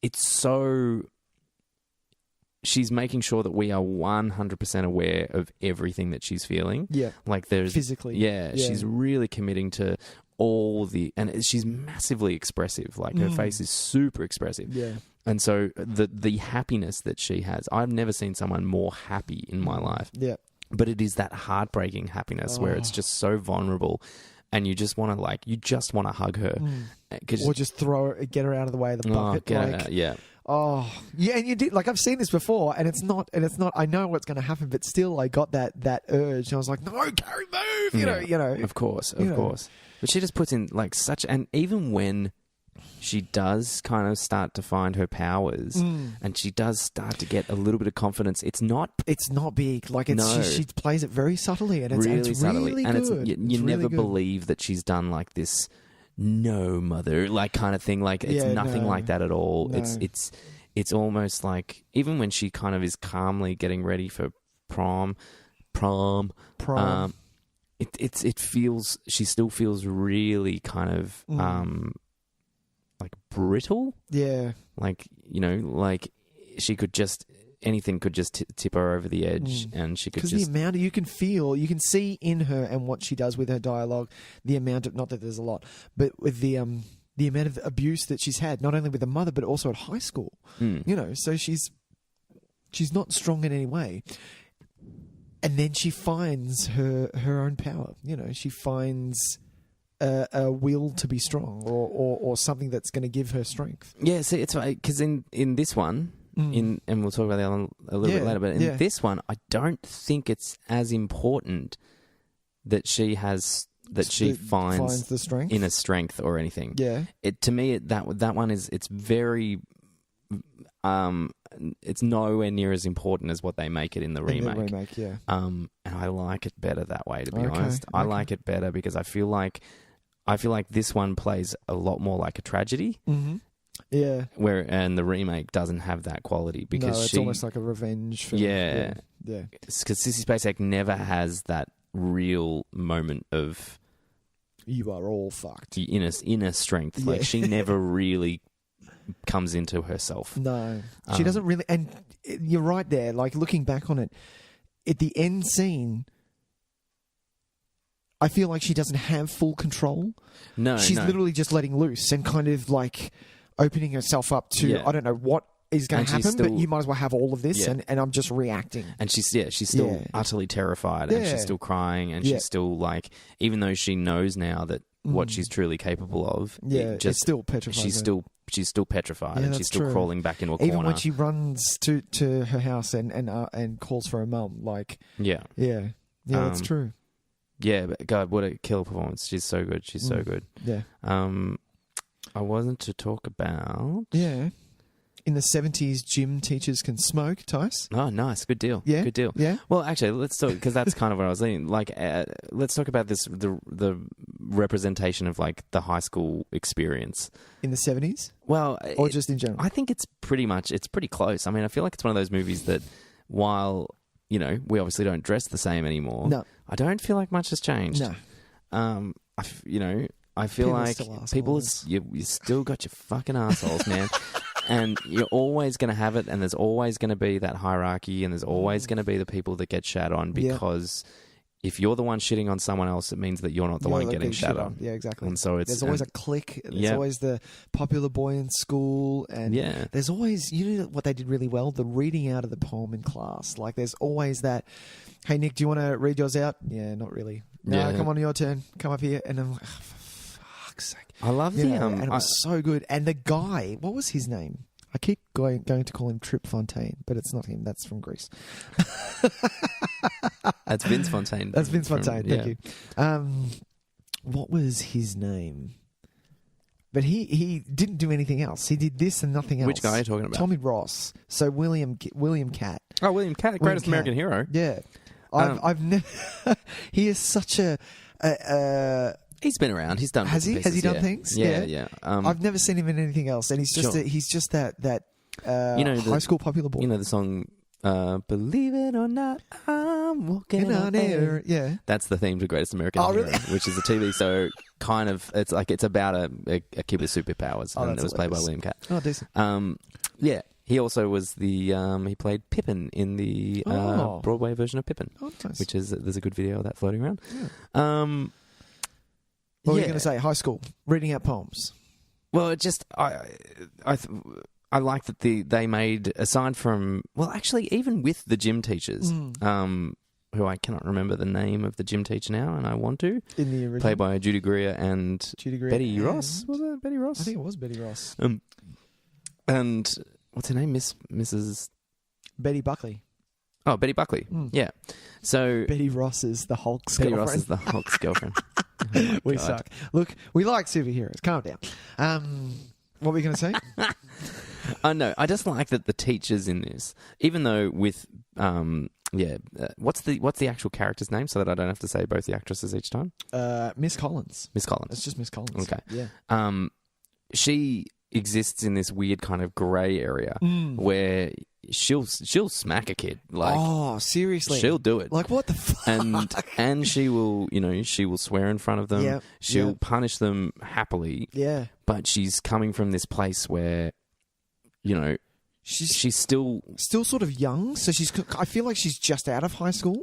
it's so she's making sure that we are 100% aware of everything that she's feeling. Yeah. Like there's Physically. Yeah, Yeah. she's really committing to all and she's massively expressive. Like her face is super expressive. Yeah. And so the happiness that she has, I've never seen someone more happy in my life. Yeah. But it is that heartbreaking happiness where it's just so vulnerable, and you just want to hug her, Or just get her out of the way of the bucket. yeah. Oh, yeah, and you did. Like I've seen this before, and it's not. I know what's going to happen, but still, I got that urge, and I was like, "No, Carrie, move!" You know. Of course. But she just puts in like such, and even when she does kind of start to find her powers, and she does start to get a little bit of confidence. It's not big. Like she plays it very subtly, and it's subtly, really and good. you never believe that she's done like this. No, mother, like kind of thing. Like it's nothing like that at all. No. It's almost like even when she kind of is calmly getting ready for prom. It feels she still feels really kind of like brittle. Yeah. Like like she could just anything could just tip her over the edge, and she could just because the amount you can see in her and what she does with her dialogue, the amount of, not that there's a lot, but with the amount of abuse that she's had, not only with her mother but also at high school. So she's not strong in any way. And then she finds her own power. She finds a will to be strong, or something that's going to give her strength. Yeah, see, it's because in this one, and we'll talk about the other one a little bit later, but in this one, I don't think it's as important that she finds the strength, inner strength or anything. Yeah, to me that one is it's very. It's nowhere near as important as what they make it in the remake. Yeah. And I like it better that way, to be honest. I like it better because I feel like this one plays a lot more like a tragedy. Mm-hmm. Yeah. And the remake doesn't have that quality because it's almost like a revenge film. Yeah. Yeah. Because Sissy Spacek never has that real moment of you are all fucked. Inner strength. Like she never really comes into herself. No, she doesn't really. And you're right there. Like looking back on it, at the end scene, I feel like she doesn't have full control. No, she's literally just letting loose and kind of like opening herself up to I don't know what is going to happen, but you might as well have all of this, and I'm just reacting. And she's still utterly terrified, and she's still crying, and she's still like, even though she knows now that what she's truly capable of, it's still petrified. She's still petrified, and she's still crawling back into a corner. Even when she runs to her house and calls for her mum, like that's true. Yeah, but God, what a killer performance! She's so good. She's so good. Yeah. I wasn't to talk about. Yeah. In the 70s, gym teachers can smoke, Tys. Oh, nice. Good deal. Yeah. Good deal. Yeah. Well, actually, let's talk, because that's kind of what I was thinking. Like, let's talk about the representation of, like, the high school experience. In the 70s? Well... Or just in general? I think it's pretty close. I mean, I feel like it's one of those movies that, while, we obviously don't dress the same anymore. No. I don't feel like much has changed. No. I feel like people, you still got your fucking assholes, man. And you're always going to have it, and there's always going to be that hierarchy, and there's always going to be the people that get shat on because if you're the one shitting on someone else, it means that you're not the one getting shat on. Yeah, exactly. And so there's always a clique. There's yeah. always the popular boy in school, and Yeah. there's always, you know what they did really well? The reading out of the poem in class. Like there's always that, hey Nick, do you want to read yours out? Yeah, not really. No, Yeah. come on, your turn. Come up here. And I'm like, oh, for fuck's sake. I love You the know, and it was so good. And the guy, what was his name? I keep going to call him Trip Fontaine, but it's not him. That's from Greece. That's Vince Fontaine. That's Vince Fontaine. Thank yeah. you. What was his name? But he didn't do anything else. He did this and nothing else. Which guy are you talking about? Tommy Ross. So William Catt. Oh, William Catt, greatest American hero. Yeah, I've never. He is such a. He's been around. He's done. Has he? Pieces, Has he done yeah. things? Yeah. I've never seen him in anything else, and he's just Sure. he's just that You know, high school popular boy. You know the song "Believe It or Not, I'm Walking on Air." Yeah. That's the theme to Greatest American Hero, really? which is a TV show. Kind of, it's about a kid with superpowers, and that's it was played by hilarious. William Catt. Oh, decent. Yeah, he also was the he played Pippin in the Broadway version of Pippin, Nice. which is there's a good video of that floating around. Yeah. What were you going to say? High school, reading out poems. Well, it just I like that they made, aside from, well, actually, even with the gym teachers, who I cannot remember the name of the gym teacher now, and I want to, In the original. played by Judy Greer and Betty and- Ross. Was it Betty Ross? I think it was Betty Ross. And what's her name? Mrs. Betty Buckley. Oh, Betty Buckley. Yeah. So Betty Ross is the Hulk's Betty girlfriend. Ross is the Hulk's girlfriend. Oh my We God. suck. Look, we like superheroes. Calm down. What were you going to say? No, I just like that the teachers in this, even though with what's the actual character's name, so that I don't have to say both the actresses each time. Miss Collins. Miss Collins. It's just Miss Collins. Okay. Yeah. She exists in this weird kind of grey area where she'll smack a kid, like, oh, seriously? she'll do it, Like, what the fuck? and she will, she will swear in front of them. Yep, She'll yep. punish them happily. Yeah. But she's coming from this place where, she's still Still sort of young, so I feel like she's just out of high school,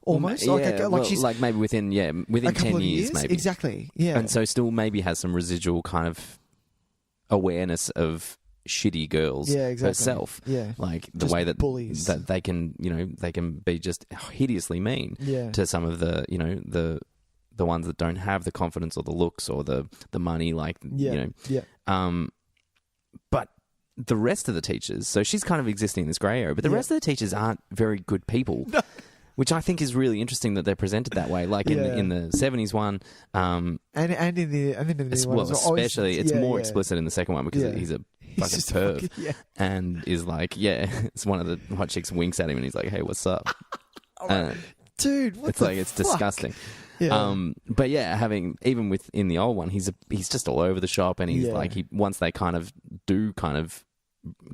almost. She's like maybe within a 10 couple of years, maybe. Exactly. Yeah. And so still maybe has some residual kind of awareness of shitty girls Yeah, exactly. herself. Yeah. Like the Just way that bullies. that they can, they can be just hideously mean Yeah. to some of the, the ones that don't have the confidence or the looks or the money, like, Yeah. but the rest of the teachers, so she's kind of existing in this grey area, but the rest of the teachers aren't very good people. Which I think is really interesting that they're presented that way. Like in the 70s one, and in the new one well, as well. especially it's more explicit in the second one because Yeah. he's a He's fucking just perv, fucking- yeah. and is like, it's one of the hot chicks winks at him and he's like, hey, what's up? Dude, what It's the like, it's fuck? disgusting. Yeah. But yeah, even within the old one, he's just all over the shop, and he's Yeah. like, once they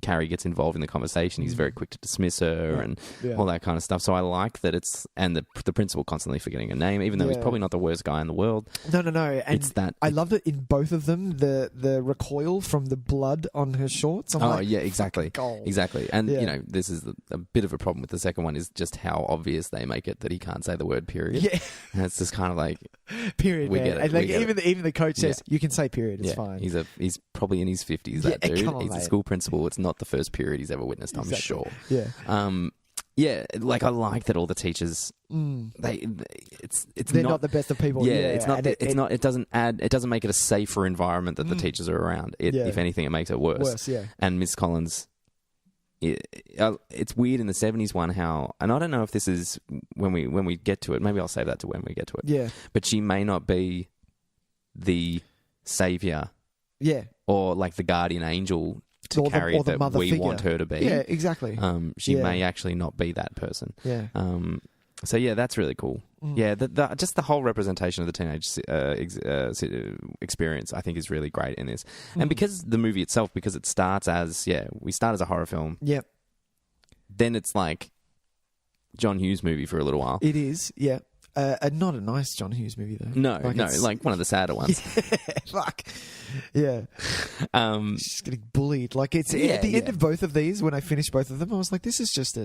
Carrie gets involved in the conversation, he's very quick to dismiss her and Yeah. all that kind of stuff. So I like that and the principal constantly forgetting her name, even though he's Yeah. probably not the worst guy in the world. No. And It's that- I love that in both of them, the recoil from the blood on her shorts. I'm like, Yeah, exactly. gold. Exactly. And, Yeah. this is a bit of a problem with the second one is just how obvious they make it that he can't say the word period. Yeah. And it's just kind of like, Period. We man. get it, And like we get even the coach says Yeah. you can say period. It's yeah, fine. he's probably in his 50s, that Yeah, dude. come on, He's a mate. school principal. It's not the first period he's ever witnessed, I'm Exactly. sure. Yeah. Yeah, like I like that all the teachers, it's They're not the best of people. Yeah, Yeah, it's not. and It doesn't make it a safer environment that the teachers are around. Yeah. If anything, it makes it worse. Worse, yeah. And Miss Collins, it's weird in the 70s one how, and I don't know if this is when we get to it. Maybe I'll save that to when we get to it. Yeah. But she may not be the savior Yeah. or like the guardian angel to Or carry the that mother we figure. want her to be. Yeah, exactly. She Yeah. may actually not be that person. Yeah. So yeah, that's really cool. Yeah, just the whole representation of the teenage experience, I think, is really great in this. And because the movie itself, because it starts as we start as a horror film, Yep. then it's like John Hughes movie for a little while. It is. Yeah. Not a nice John Hughes movie though. No, it's- like one of the sadder ones. Fuck. Yeah. She's getting bullied. Like it's at the end of both of these. When I finished both of them, I was like, "This is just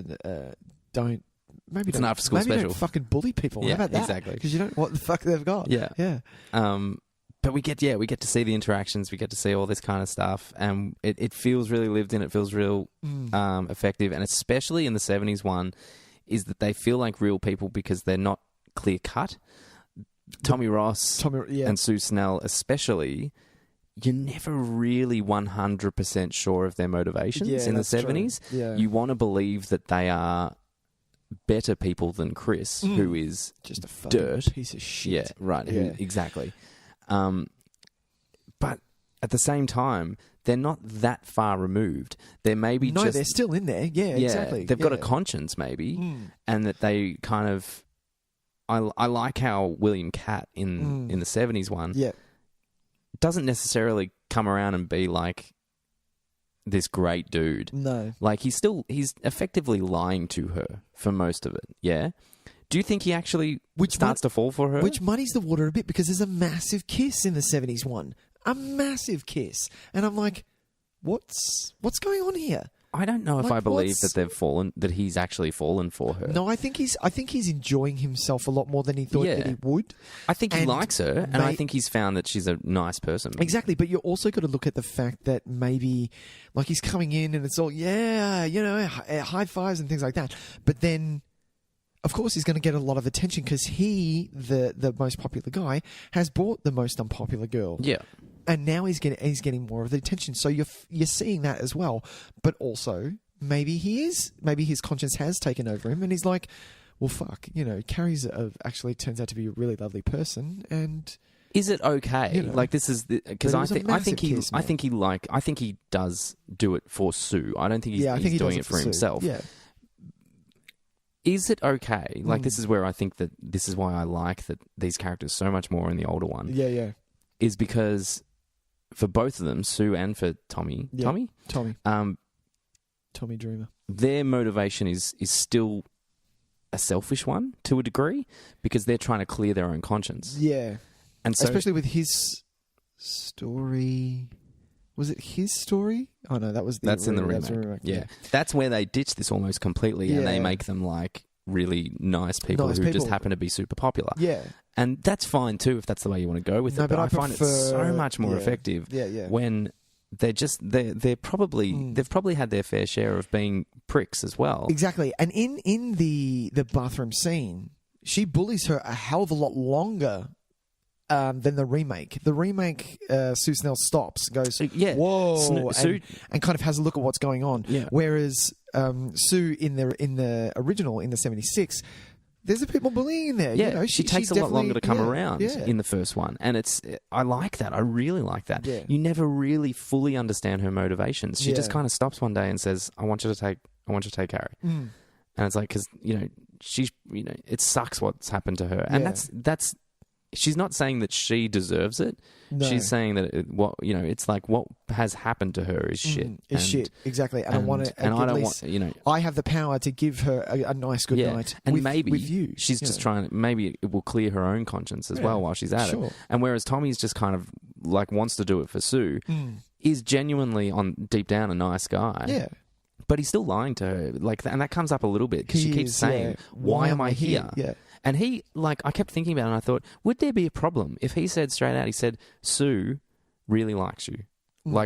don't maybe It's an after-school maybe special. Don't fucking bully people. Yeah, How about that? exactly. Because you don't know what the fuck they've got. Yeah. Yeah. But we get to see the interactions, we get to see all this kind of stuff, and it feels really lived in. It feels real effective, and especially in the 70s one, is that they feel like real people because they're not clear cut. Tommy Ross and Sue Snell, especially, you're never really 100% sure of their motivations in the 70s. True. Yeah. You want to believe that they are better people than Chris, who is just a fucking dirt piece of shit. Yeah, right. Yeah. Exactly. But at the same time, they're not that far removed. They're maybe they're still in there. Yeah, exactly. They've got a conscience, maybe, and that they kind of. I like how William Catt in the 70s one doesn't necessarily come around and be like this great dude. No. Like he's effectively lying to her for most of it. Yeah. Do you think he actually starts to fall for her? Which muddies the water a bit because there's a massive kiss in the 70s one. A massive kiss. And I'm like, what's going on here? I don't know if I believe that he's actually fallen for her. No, I think he's enjoying himself a lot more than he thought that he would. I think he likes her, and I think he's found that she's a nice person. Exactly, but you also got to look at the fact that maybe, like, he's coming in and it's all, high fives and things like that. But then, of course, he's going to get a lot of attention because he, the most popular guy, has bought the most unpopular girl. Yeah. And now he's getting more of the attention. So you're seeing that as well. But also, maybe his conscience has taken over him and he's like, well, fuck, Carrie's actually turns out to be a really lovely person. And is it okay? Like, this is because I think he does do it for Sue. I don't think he's doing it for himself. Yeah. Is it okay? Like, this is where I think that this is why I like that these characters so much more in the older one. Yeah, yeah. Is because for both of them, Sue and for Tommy, Tommy Dreamer, their motivation is still a selfish one to a degree because they're trying to clear their own conscience. Yeah, and so, especially with his story. Was it his story? Oh no, that's in the remake. Yeah, that's where they ditch this almost completely, and they make them like really nice people who just happen to be super popular. Yeah. And that's fine too if that's the way you want to go with it. But I find it so much more effective when they've probably had their fair share of being pricks as well. Exactly. And in the bathroom scene, she bullies her a hell of a lot longer than the remake. The remake, Sue Snell stops, goes, whoa, and kind of has a look at what's going on. Yeah. Whereas Sue in the original, in the 76, there's a bit more bullying in there. Yeah, she takes a lot longer to come around in the first one. And I like that. I really like that. Yeah. You never really fully understand her motivations. She just kind of stops one day and says, I want you to take Carrie. And it's like, because, it sucks what's happened to her. And that's she's not saying that she deserves it. No. She's saying that it's like what has happened to her is shit. Shit, exactly. And I want to. And I don't want. I have the power to give her a nice good night. And with you. She's just trying. Maybe it will clear her own conscience as well while she's at it. And whereas Tommy's just kind of like wants to do it for Sue, is genuinely on deep down a nice guy. Yeah. But he's still lying to her, and that comes up a little bit because she keeps saying, "Why am I here?" Yeah. And he, I kept thinking about it and I thought, would there be a problem if he said straight out, he said, Sue really likes you.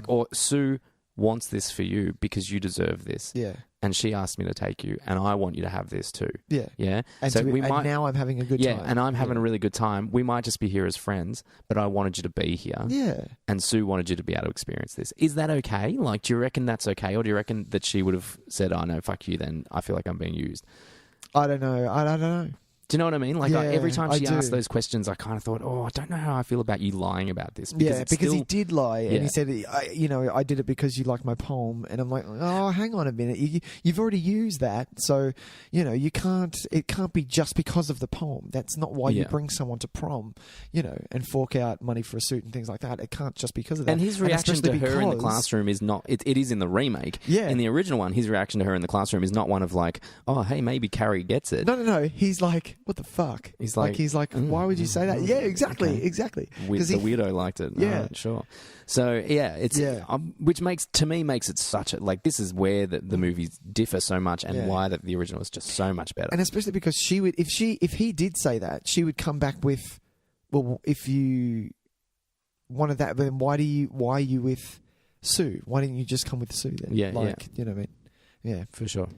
Or Sue wants this for you because you deserve this. Yeah. And she asked me to take you and I want you to have this too. Yeah. Yeah. And, so now I'm having a good time. Yeah, and I'm having a really good time. We might just be here as friends, but I wanted you to be here. Yeah. And Sue wanted you to be able to experience this. Is that okay? Do you reckon that's okay? Or do you reckon that she would have said, oh no, fuck you then, I feel like I'm being used? I don't know. I don't know. Do you know what I mean? Every time she asked those questions, I kind of thought, I don't know how I feel about you lying about this. Because he did lie. And he said, I did it because you like my poem. And I'm like, oh, hang on a minute. You've already used that. So, it can't be just because of the poem. That's not why you bring someone to prom, and fork out money for a suit and things like that. It can't just because of that. And his reaction to her in the classroom is not, it is in the remake. Yeah. In the original one, his reaction to her in the classroom is not one of like, oh, hey, maybe Carrie gets it. No. He's like, what the fuck? He's like, why would you say that? Yeah, exactly, okay. exactly. The weirdo liked it. Yeah. Right, sure. So it's which makes it such a this is where the movies differ so much, and why the original is just so much better. And especially because she would, if he did say that, she would come back with, well, if you wanted that, then why are you with Sue? Why didn't you just come with Sue then? Yeah, you know what I mean? Yeah, for sure.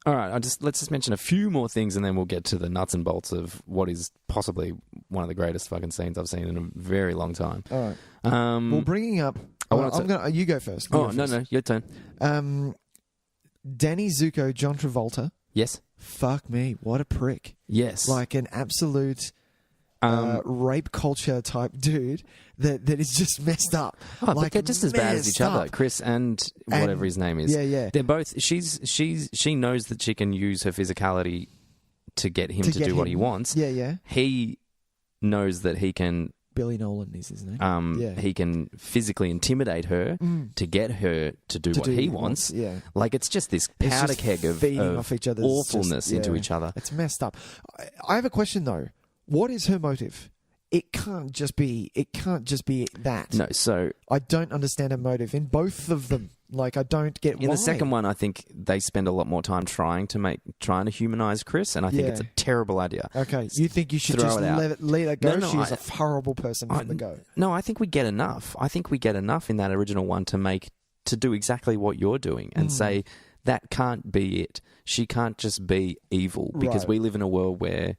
All right, let's just mention a few more things, and then we'll get to the nuts and bolts of what is possibly one of the greatest fucking scenes I've seen in a very long time. All right. Well, bringing up, you go first. No, your turn. Danny Zuko, John Travolta. Yes. Fuck me, what a prick. Yes. Like an absolute rape culture type dude that is just messed up. Oh, but they're just as bad as each other. Chris and whatever his name is. Yeah. They're both. She knows that she can use her physicality to get him to do what he wants. Yeah. He knows that he can. Billy Nolan is his name. He can physically intimidate her to get her to do what he wants. Yeah. Like it's just this powder keg of off each other's awfulness into each other. It's messed up. I have a question though. What is her motive? It can't just be that. No, so I don't understand her motive in both of them. Like I don't get in why. the second one. I think they spend a lot more time trying to humanize Chris, and I think it's a terrible idea. Okay, you think you should just let her go? No, She's a horrible person from the go. No, I think we get enough. I think we get enough in that original one to do exactly what you're doing and say that can't be it. She can't just be evil because we live in a world where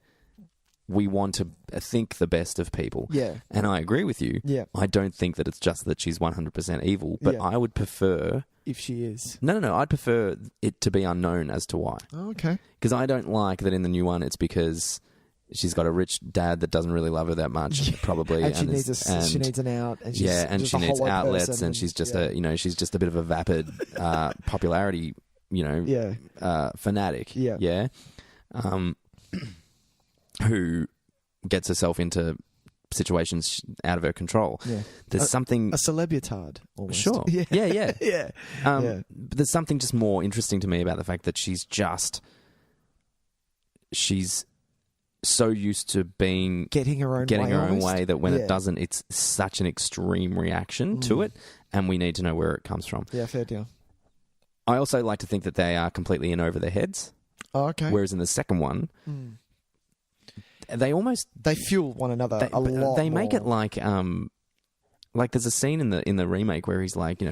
we want to think the best of people. Yeah. And I agree with you. Yeah. I don't think that it's just that she's 100% evil, but I would prefer... If she is. No. I'd prefer it to be unknown as to why. Oh, okay. Because I don't like that in the new one it's because she's got a rich dad that doesn't really love her that much, probably. And she needs an out. And and she needs outlets, and she's just she's just a bit of a vapid popularity, fanatic. Yeah. Who gets herself into situations out of her control. Yeah. There's something... A celebutard, almost. Sure. Yeah. Yeah. But there's something just more interesting to me about the fact that she's so used to being... Getting her own way that when it doesn't, it's such an extreme reaction to it, and we need to know where it comes from. Yeah, fair deal. I also like to think that they are completely in over their heads. Oh, okay. Whereas in the second one... They fuel one another a lot. They make it like there's a scene in the remake where he's like,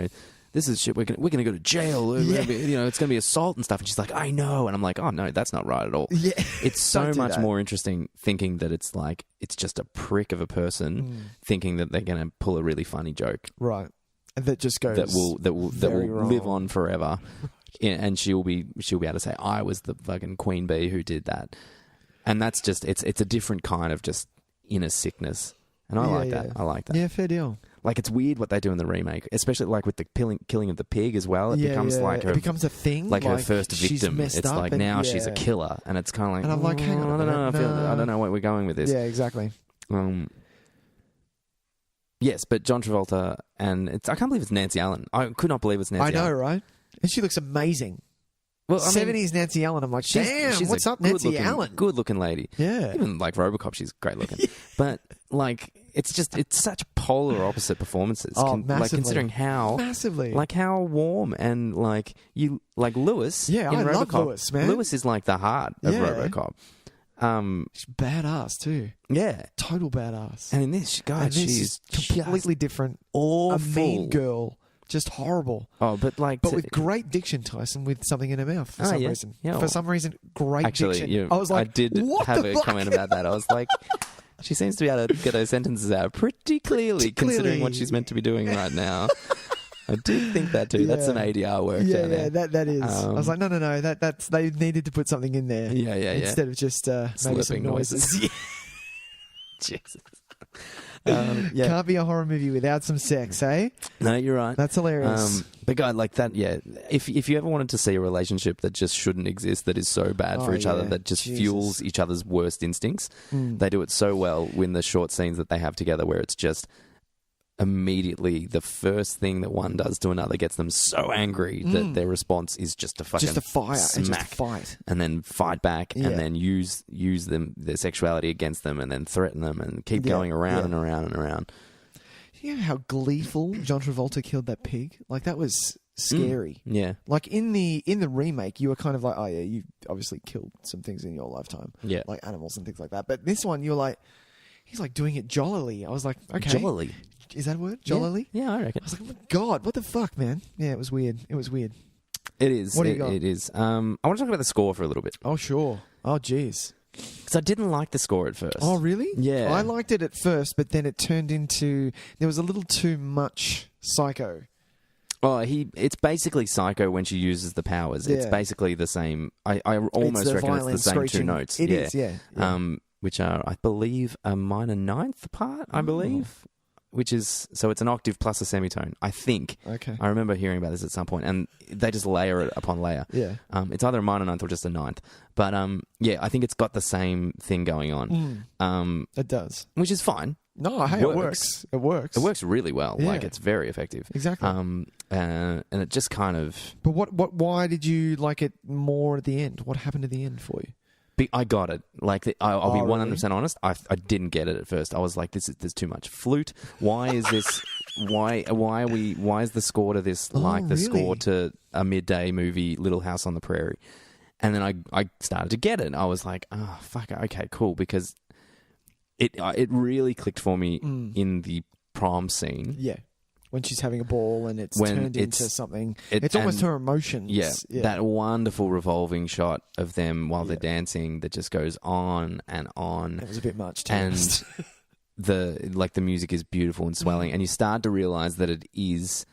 this is shit. We're gonna go to jail. It's gonna be assault and stuff. And she's like, I know. And I'm like, oh no, that's not right at all. Yeah, it's so much more interesting thinking that it's like it's just a prick of a person thinking that they're gonna pull a really funny joke, right? And that just goes that will live on forever. And she'll be able to say, I was the fucking queen bee who did that. And that's just, it's a different kind of just inner sickness. And I like that. I like that. Yeah, fair deal. Like, it's weird what they do in the remake, especially like with the killing of the pig as well. It becomes like her... It becomes a thing. Like her first victim. It's like now she's a killer. And it's kind of like... And I'm like, hang on. I don't know where we're going with this. Yeah, exactly. Yes, but John Travolta and... I can't believe it's Nancy Allen. I could not believe it's Nancy Allen. I know, right? And she looks amazing. Well, 70s Nancy Allen. I'm like, she's what's up, Nancy Allen? Good looking lady. Yeah. Even like RoboCop, she's great looking. But like, it's such polar opposite performances. Massively. Like considering how like how warm and like Lewis. Yeah, in I RoboCop, love Lewis, man. Lewis is like the heart of RoboCop. She's badass too. Yeah, total badass. And in this, she's completely different. Awful. A mean girl. Just horrible. Oh, but with great diction, Tyson, with something in her mouth for some reason. Yeah, for some reason, great diction. I was like, I did have a comment about that. I was like, she seems to be able to get her sentences out pretty clearly, considering what she's meant to be doing right now. I did think that too. That's some ADR work. Yeah, that is. I was like, no. That's they needed to put something in there. Yeah. Instead of just maybe some noises. Jesus. Can't be a horror movie without some sex, eh? No, you're right. That's hilarious. But God, like that, If you ever wanted to see a relationship that just shouldn't exist, that is so bad for each other, that just fuels each other's worst instincts, they do it so well in the short scenes that they have together, where it's just immediately the first thing that one does to another gets them so angry that their response is just to fucking Just to fire and smack, just fight. and then fight back, Yeah. and then use their sexuality against them, and then threaten them, and keep Yeah, going around yeah. and around and around. You know how gleeful John Travolta killed that pig? Like, that was scary. Yeah, Like, in the remake, you were kind of like, oh yeah, you obviously killed some things in your lifetime. Yeah. Like animals and things like that. But this one, you were like, he's like doing it jollily. I was like, okay. jollily. Is that a word? Jollily? Yeah, I reckon I was like, oh my God, what the fuck, man? Yeah, it was weird. It was weird. it is. What do you got? It is. I want to talk about the score for a little bit, Oh, sure. Oh, jeez. because I didn't like the score at first. Oh, really? Yeah. I liked it at first, but then it turned into, there was a little too much Psycho. Oh, it's basically Psycho when she uses the powers. It's Yeah. basically the same. I almost the reckon it's violin the same screeching. two notes. It yeah. is, yeah. Which are, I believe, a minor ninth part, I believe. Which is, so it's an octave plus a semitone, I think. Okay. I remember hearing about this at some point, and they just layer it upon layer. Yeah. It's either a minor ninth or just a ninth. But yeah, I think it's got the same thing going on. It does. Which is fine. No, hey, it works. It works. It works really well. Yeah. Like, it's very effective. Exactly. And it just kind of... But why did you like it more at the end? What happened at the end for you? I got it. Like, I'll be Oh, 100% honest. I didn't get it at first. I was like, there's too much flute. Why is this? Why is the score to this like the really? score to a midday movie, Little House on the Prairie? And then I started to get it. I was like, oh fuck, okay, cool, because it really clicked for me in the prom scene. Yeah. When she's having a ball and it's When turned it's- into something. it- It's almost and- her emotions. Yeah, that wonderful revolving shot of them while they're dancing that just goes on and on. That was a bit much, to be And honest. the music is beautiful and swelling, and you start to realize that it's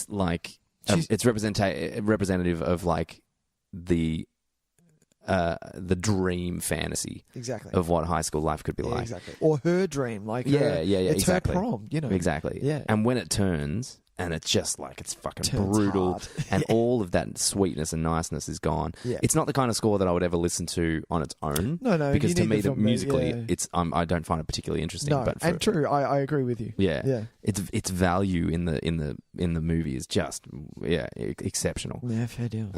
like it's representative of like the dream fantasy Exactly. of what high school life could be Yeah, like. exactly. Or her dream. Like Yeah, it's exactly. her prom, you know. Exactly. Yeah. And when it turns, and it's just like it's fucking Turns brutal, hard. and all of that sweetness and niceness is gone. Yeah. It's not the kind of score that I would ever listen to on its own. No, because you to need me, the film, musically, yeah. it's I don't find it particularly interesting. No, but and true. I agree with you. Yeah, Yeah. Its value in the movie is just exceptional. Yeah, fair deal.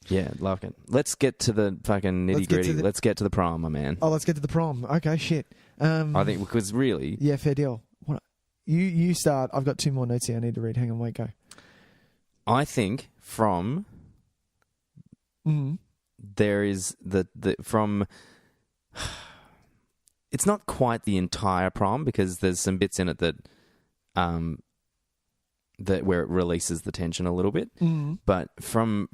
Yeah, like it. Let's get to the fucking Let's nitty get gritty. to the- Let's get to the prom, my man. Oh, let's get to the prom. Okay, shit. I think because really, Yeah, fair deal. What? You start. I've got 2 more notes here I need to read. Hang on, wait, go. I think from there is the from. It's not quite the entire prom because there's some bits in it that where it releases the tension a little bit. But from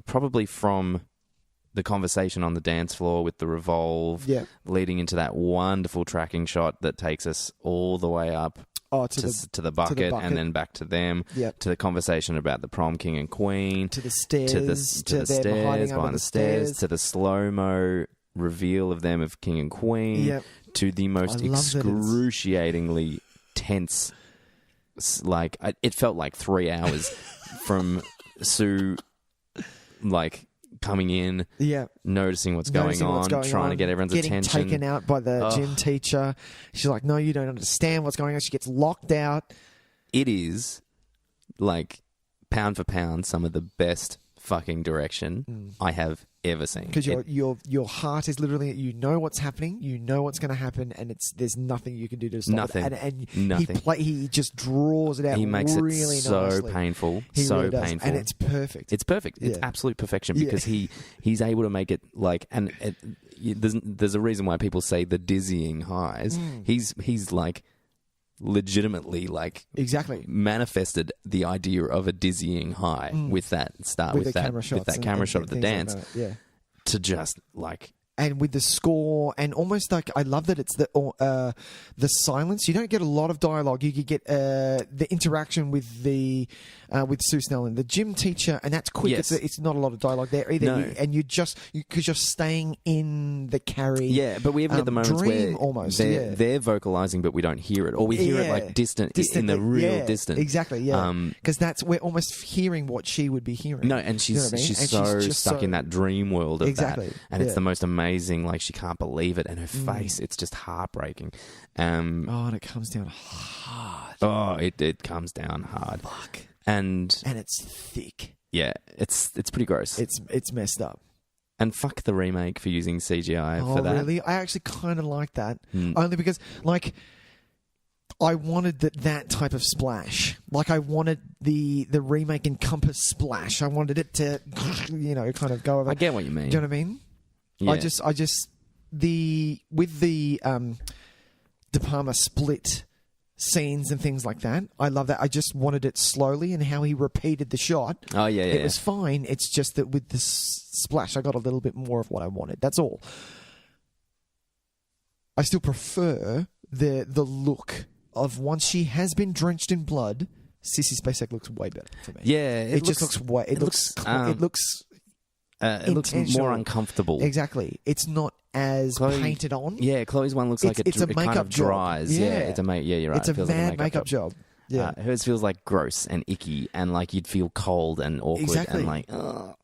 the conversation on the dance floor with the revolve, Yeah. leading into that wonderful tracking shot that takes us all the way up Oh, to the bucket, bucket. and then back to them, Yep. to the conversation about the prom king and queen, To the stairs. to the them stairs, hiding under behind the stairs, to the slow-mo reveal of them of king and queen, Yep. to the most I love that it's- excruciatingly tense, like it felt like 3 hours from Sue, like coming in, Yeah. noticing what's Noticing going what's on, going trying to on, get everyone's getting attention. taken out by the gym teacher. She's like, no, you don't understand what's going on. She gets locked out. It is like pound for pound some of the best fucking direction I have ever seen. Because your heart is literally, you know what's happening, you know what's going to happen, and there's nothing you can do to stop Nothing. it. And Nothing. he just draws it out. He makes really it so nicely. painful, He so really does. painful, And it's perfect. It's perfect. It's Yeah. absolute perfection Yeah. because he's able to make it like, and there's a reason why people say the dizzying highs. He's like legitimately like Exactly. manifested the idea of a dizzying high with that With the camera shots. with that and- camera and shot of the things like dance that. Yeah. to just like. And with the score, and almost like, I love that it's the silence. You don't get a lot of dialogue. You could get the interaction with with Sue Snell and the gym teacher, and that's quick. Yes. It's not a lot of dialogue there either. No. And because you're staying in the Carrie. Yeah, but we even get the moments dream where almost. they're vocalizing, but we don't hear it, or we hear it like distant in the real distance. Exactly. Yeah. Because we're almost hearing what she would be hearing. No, and You know what I mean? she's And so just stuck in that dream world of Exactly, that, and it's yeah. the most amazing amazing. Like, she can't believe it, and her face, it's just heartbreaking. and it comes down hard. Oh, it comes down hard. Fuck. And it's thick. yeah, it's pretty gross. It's messed up. And fuck the remake for using CGI for that. Oh, really? I actually kind of like that. Only because, like, I wanted that type of splash. Like, I wanted the remake encompass splash. I wanted it to, kind of go over. I get what you mean. Do you know what I mean? Yeah. With the De Palma split scenes and things like that, I love that. I just wanted it slowly, and how he repeated the shot. Oh, yeah. It was fine. It's just that with the splash, I got a little bit more of what I wanted. That's all. I still prefer the look of once she has been drenched in blood. Sissy Spacek looks way better for me. Yeah, it just looks way. It looks more uncomfortable. Exactly. It's not as painted on. Yeah, Chloe's one looks like it's a it makeup kind of job. dries. Yeah, you're right. It's a mad makeup job. Yeah, hers feels like gross and icky, and like you'd feel cold and awkward, Exactly. and like,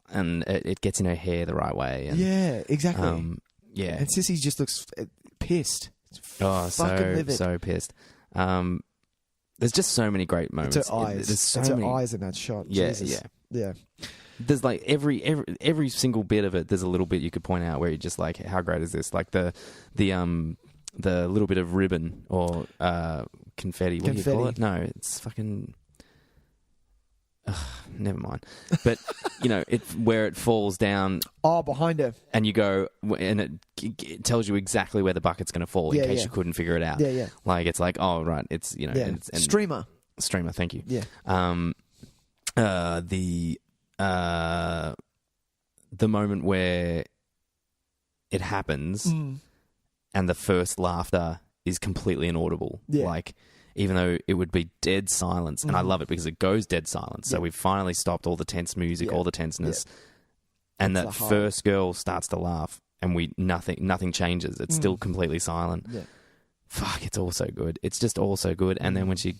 and it gets in her hair the right way. And, yeah, exactly. Yeah, and Sissy just looks pissed. Oh, fucking livid. so pissed. There's just so many great moments. It's her eyes. There's so it's her many eyes in that shot. Yeah, Jesus. Yeah. There's like every single bit of it. There's a little bit you could point out where you're just like, how great is this? Like the little bit of ribbon or confetti. What do you call it? No, it's fucking. Never mind. But where it falls down. Oh, behind her. And you go, and it tells you exactly where the bucket's going to fall in case you couldn't figure it out. Yeah. Like, it's like, oh right, it's and streamer. Thank you. Yeah. The moment where it happens and the first laughter is completely inaudible. Yeah. Like, even though it would be dead silence. And I love it because it goes dead silence. So we've finally stopped all the tense music, all the tenseness. And that first girl starts to laugh and nothing changes. It's still completely silent. Yeah. Fuck, it's all so good. It's just all so good. And then when she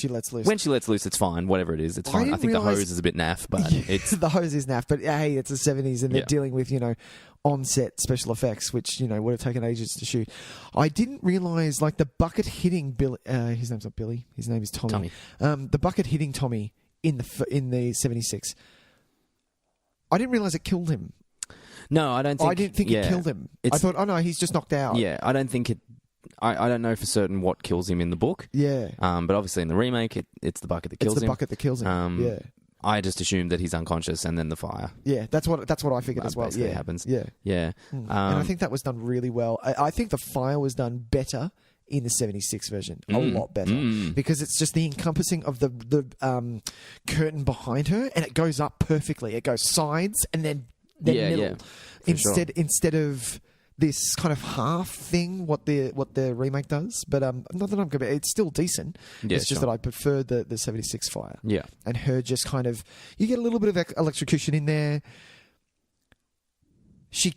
lets loose. When she lets loose, it's fine. Whatever it is, it's fine. I think the hose is a bit naff, but it's... the hose is naff, but hey, it's the 70s and they're dealing with, on-set special effects, which, would have taken ages to shoot. I didn't realise, like, the bucket hitting Billy... his name's not Billy. His name is Tommy. The bucket hitting Tommy in the 76. I didn't realise it killed him. No, I don't think... I didn't think it killed him. I thought, oh no, he's just knocked out. Yeah, I don't think it... I don't know for certain what kills him in the book. Yeah. But obviously in the remake, it's the bucket that kills him. It's the bucket that kills him. Yeah. I just assumed that he's unconscious and then the fire. Yeah, that's what I figured as well. Basically Yeah, happens. Yeah. And I think that was done really well. I think the fire was done better in the 76 version. A lot better. Because it's just the encompassing of the curtain behind her, and it goes up perfectly. It goes sides and then middle. Instead of this kind of half thing, what the remake does, but not that I'm going to. It's still decent. It's just that I prefer the 76 fire. Yeah, and her just kind of, you get a little bit of electrocution in there. She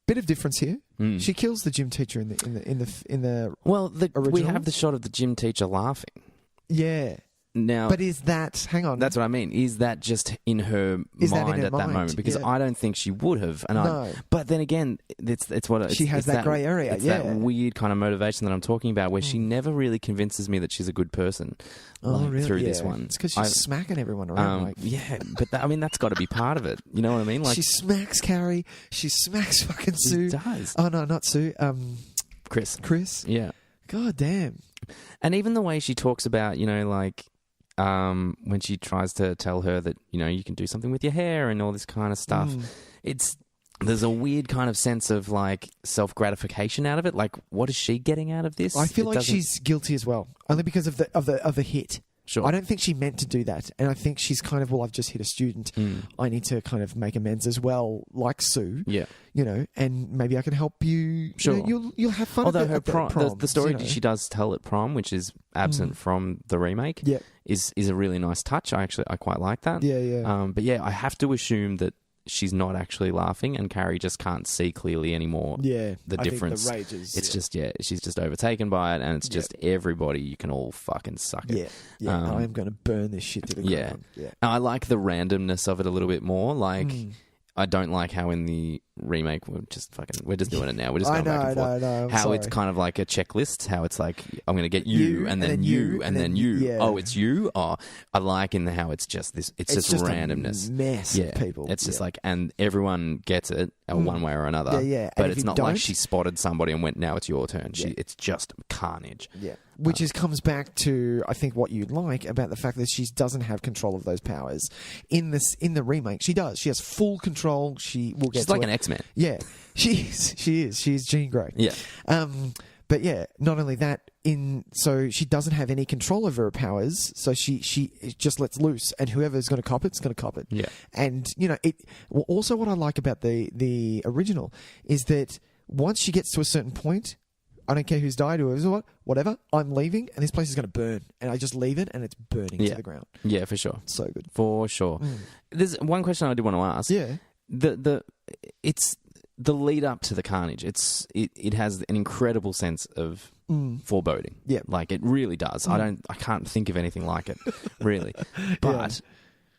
bit of difference here. She kills the gym teacher in the original. We have the shot of the gym teacher laughing. Yeah. Now, but is that... Hang on. That's what I mean. Is that just in her mind at that moment? Because I don't think she would have. But then again, it's what... She has that grey area, It's that weird kind of motivation that I'm talking about where she never really convinces me that she's a good person through this one. It's because she's smacking everyone around. But that's got to be part of it. You know what I mean? Like, she smacks Carrie. She smacks fucking Sue. She does. Oh, no, not Sue. Chris. Yeah. God damn. And even the way she talks about, when she tries to tell her that, you can do something with your hair and all this kind of stuff, there's a weird kind of sense of like self-gratification out of it. Like, what is she getting out of this? I feel like she's guilty as well, only because of the hit. Sure. I don't think she meant to do that, and I think she's kind of, I've just hit a student. I need to kind of make amends as well, like Sue. Yeah, and maybe I can help you. Sure, you'll have fun. Although at her prom, the story she does tell at prom, which is absent from the remake, is a really nice touch. I quite like that. Yeah. But yeah, I have to assume that she's not actually laughing, and Carrie just can't see clearly anymore. Yeah, the difference. I think the rage is, it's just she's just overtaken by it, and it's just everybody. You can all fucking suck it. Yeah. I am going to burn this shit to the ground. Yeah. And I like the randomness of it a little bit more. Like, I don't like how in the remake we're just doing it now. We're just going back and forth. I'm how sorry. it's kind of like a checklist. How it's like I'm going to get you, and then you, and then you. Yeah. Oh, it's you. Oh, I like in the how it's just this. It's just randomness. A mess of people. It's just like, and everyone gets it one way or another. Yeah, yeah. But And if it's you not like don't- she spotted somebody and went, now it's your turn. It's just carnage. Yeah. Which comes back to, I think, what you like about the fact that she doesn't have control of those powers. In the remake, she does. She has full control. She will get She's to like it. an X-Men. Yeah, she is. She's Jean Grey. Yeah. But yeah, not only that, so she doesn't have any control over her powers, so she just lets loose, and whoever's going to cop it's going to cop it. Yeah. And also what I like about the original is that once she gets to a certain point, I don't care who's died or whatever, I'm leaving, and this place is going to burn, and I just leave it, and it's burning to the ground. Yeah, for sure. So good. For sure. There's one question I did want to ask. Yeah. It's the lead up to the carnage. It has an incredible sense of foreboding. Yeah. Like it really does. I can't think of anything like it, really. But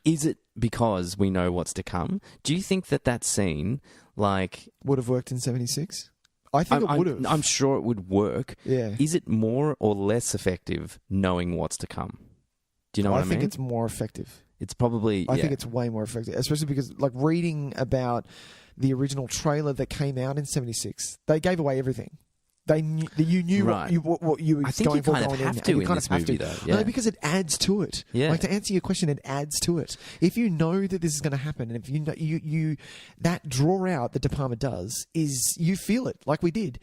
is it because we know what's to come? Do you think that scene, like, would have worked in 76? I think it would have. I'm sure it would work. Yeah. Is it more or less effective knowing what's to come? Do you know what I mean? I think it's more effective. It's probably. I think it's way more effective, especially because, like, reading about the original trailer that came out in 76, they gave away everything. You knew Right. what you were I think going you for kind of going have in, to and you in kind this of have movie, to. though. Yeah. No, because it adds to it. Yeah. Like, to answer your question, it adds to it. If you know that this is going to happen, and if you know you that draw out the department does is you feel it, like we did.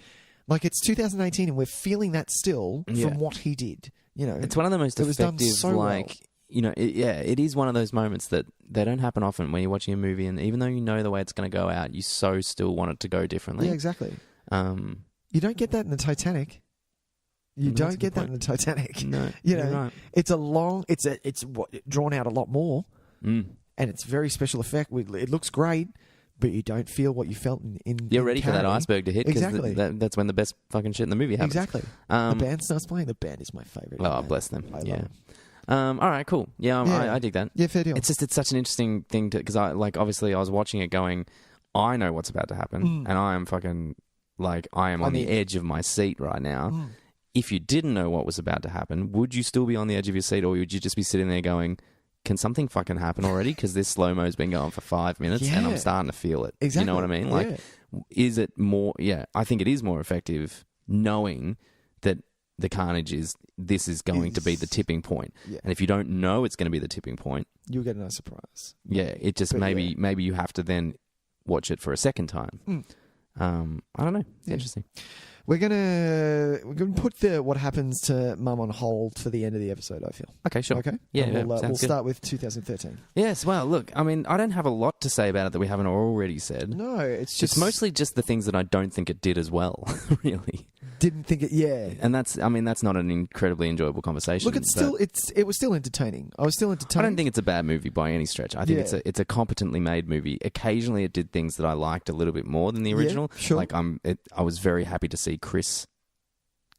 Like, it's 2018, and we're feeling that still from what he did. You know, it's one of the most it was done effective, so like. well. You know, it is one of those moments that they don't happen often when you're watching a movie, and even though you know the way it's going to go out, you still want it to go differently. Yeah, exactly. Um, You don't get that in the Titanic. You That's a don't good get that point. in the Titanic. No, you know, you're right. it's drawn out a lot more, and it's very special effect. It looks great, but you don't feel what you felt in. You're in ready for that Carrie. iceberg to hit. 'Cause Exactly. That's when the best fucking shit in the movie happens. Exactly. The band starts playing. The band is my favorite. Oh, bless them. I love Yeah. them. All right, cool. Yeah, I dig that. Yeah, fair deal. It's such an interesting thing because obviously I was watching it going, I know what's about to happen, and I am fucking I am on the edge of my seat right now. If you didn't know what was about to happen, would you still be on the edge of your seat, or would you just be sitting there going, can something fucking happen already? Because this slow-mo's been going for 5 minutes and I'm Yeah. starting to feel it. Exactly. You know what I mean? Like, is it more... Yeah, I think it is more effective knowing that the carnage this is going to be the tipping point. Yeah. And if you don't know it's going to be the tipping point, You'll get a nice surprise. yeah, it just But maybe you have to then watch it for a second time. I don't know. It's interesting. We're gonna put what happens to Mum on hold for the end of the episode. I feel. Okay, sure. Okay. Yeah, And we'll sounds good. start with 2013. Yes, well, look, I mean, I don't have a lot to say about it that we haven't already said. No, it's just It's mostly just the things that I don't think it did as well, really. didn't think it. Yeah. And that's not an incredibly enjoyable conversation. Look, it was still entertaining. I was still entertained. I don't think it's a bad movie by any stretch. I think Yeah. it's a competently made movie. Occasionally, it did things that I liked a little bit more than the original. sure. Like I was very happy to see Chris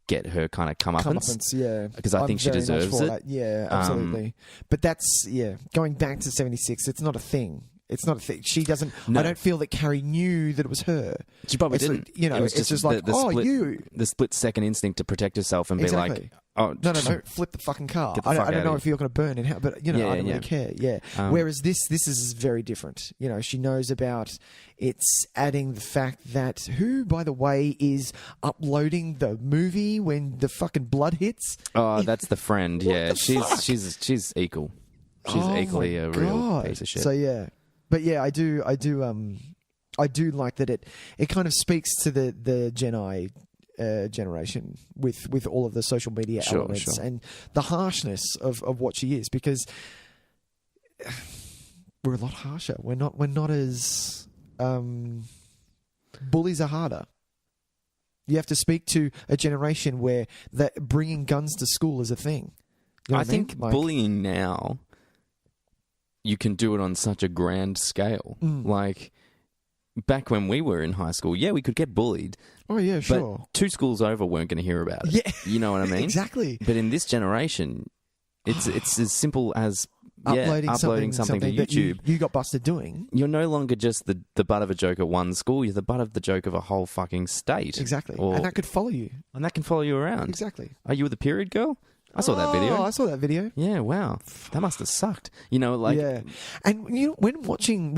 get her kind of comeuppance. Yeah, Because I think she very much deserves for it. that. Yeah, absolutely. But that's going back to 76. It's not a thing. It's not a thing. She doesn't. No. I don't feel that Carrie knew that it was her. She probably It's didn't. like, you know, It was it's just like, the oh, split, you. the split second instinct to protect herself and Exactly. be like, oh, No, flip the fucking car. Get the I fuck don't out know of if you're going to burn in hell, but I don't really care. Yeah. Whereas this is very different. You know, she knows about. It's adding the fact that who, by the way, is uploading the movie when the fucking blood hits. Oh, that's the friend. Yeah, the fuck? she's equal. She's Oh equally my a real God. piece of shit. So yeah, but yeah, I do like that it kind of speaks to the Gen I generation with all of the social media Sure, elements sure. and the harshness of what she is, because we're a lot harsher. We're not as bullies are harder. You have to speak to a generation where that bringing guns to school is a thing. You know I what mean? think Like- bullying now, you can do it on such a grand scale. Like, back when we were in high school, yeah, we could get bullied. Oh yeah, sure. But 2 schools over weren't going to hear about it. Yeah. You know what I mean? Exactly. But in this generation, it's as simple as uploading something to that YouTube. you got busted doing. You're no longer just the butt of a joke at one school. You're the butt of the joke of a whole fucking state. Exactly. Or- And that could follow you. and that can follow you around. Exactly. Are you the period girl? I saw that Oh, video. I saw that video. Yeah, wow. That must have sucked. You know, like... yeah, and you know, when watching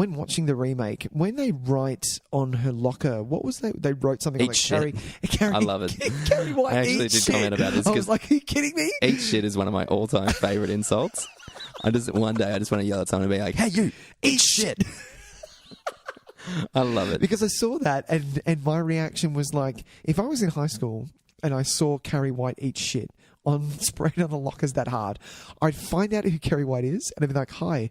the remake, when they write on her locker, what was they wrote something Eat like shit. Carrie, I love it. Carrie White, I actually eat did shit. comment about this I 'cause- was like, are you kidding me? Eat shit is one of my all-time favourite insults. One day I just want to yell at someone and be like, hey, you, eat shit. I love it. Because I saw that, and my reaction was like, if I was in high school and I saw Carrie White eat shit sprayed on the lockers that hard, I'd find out who Carrie White is, and I'd be like, hi,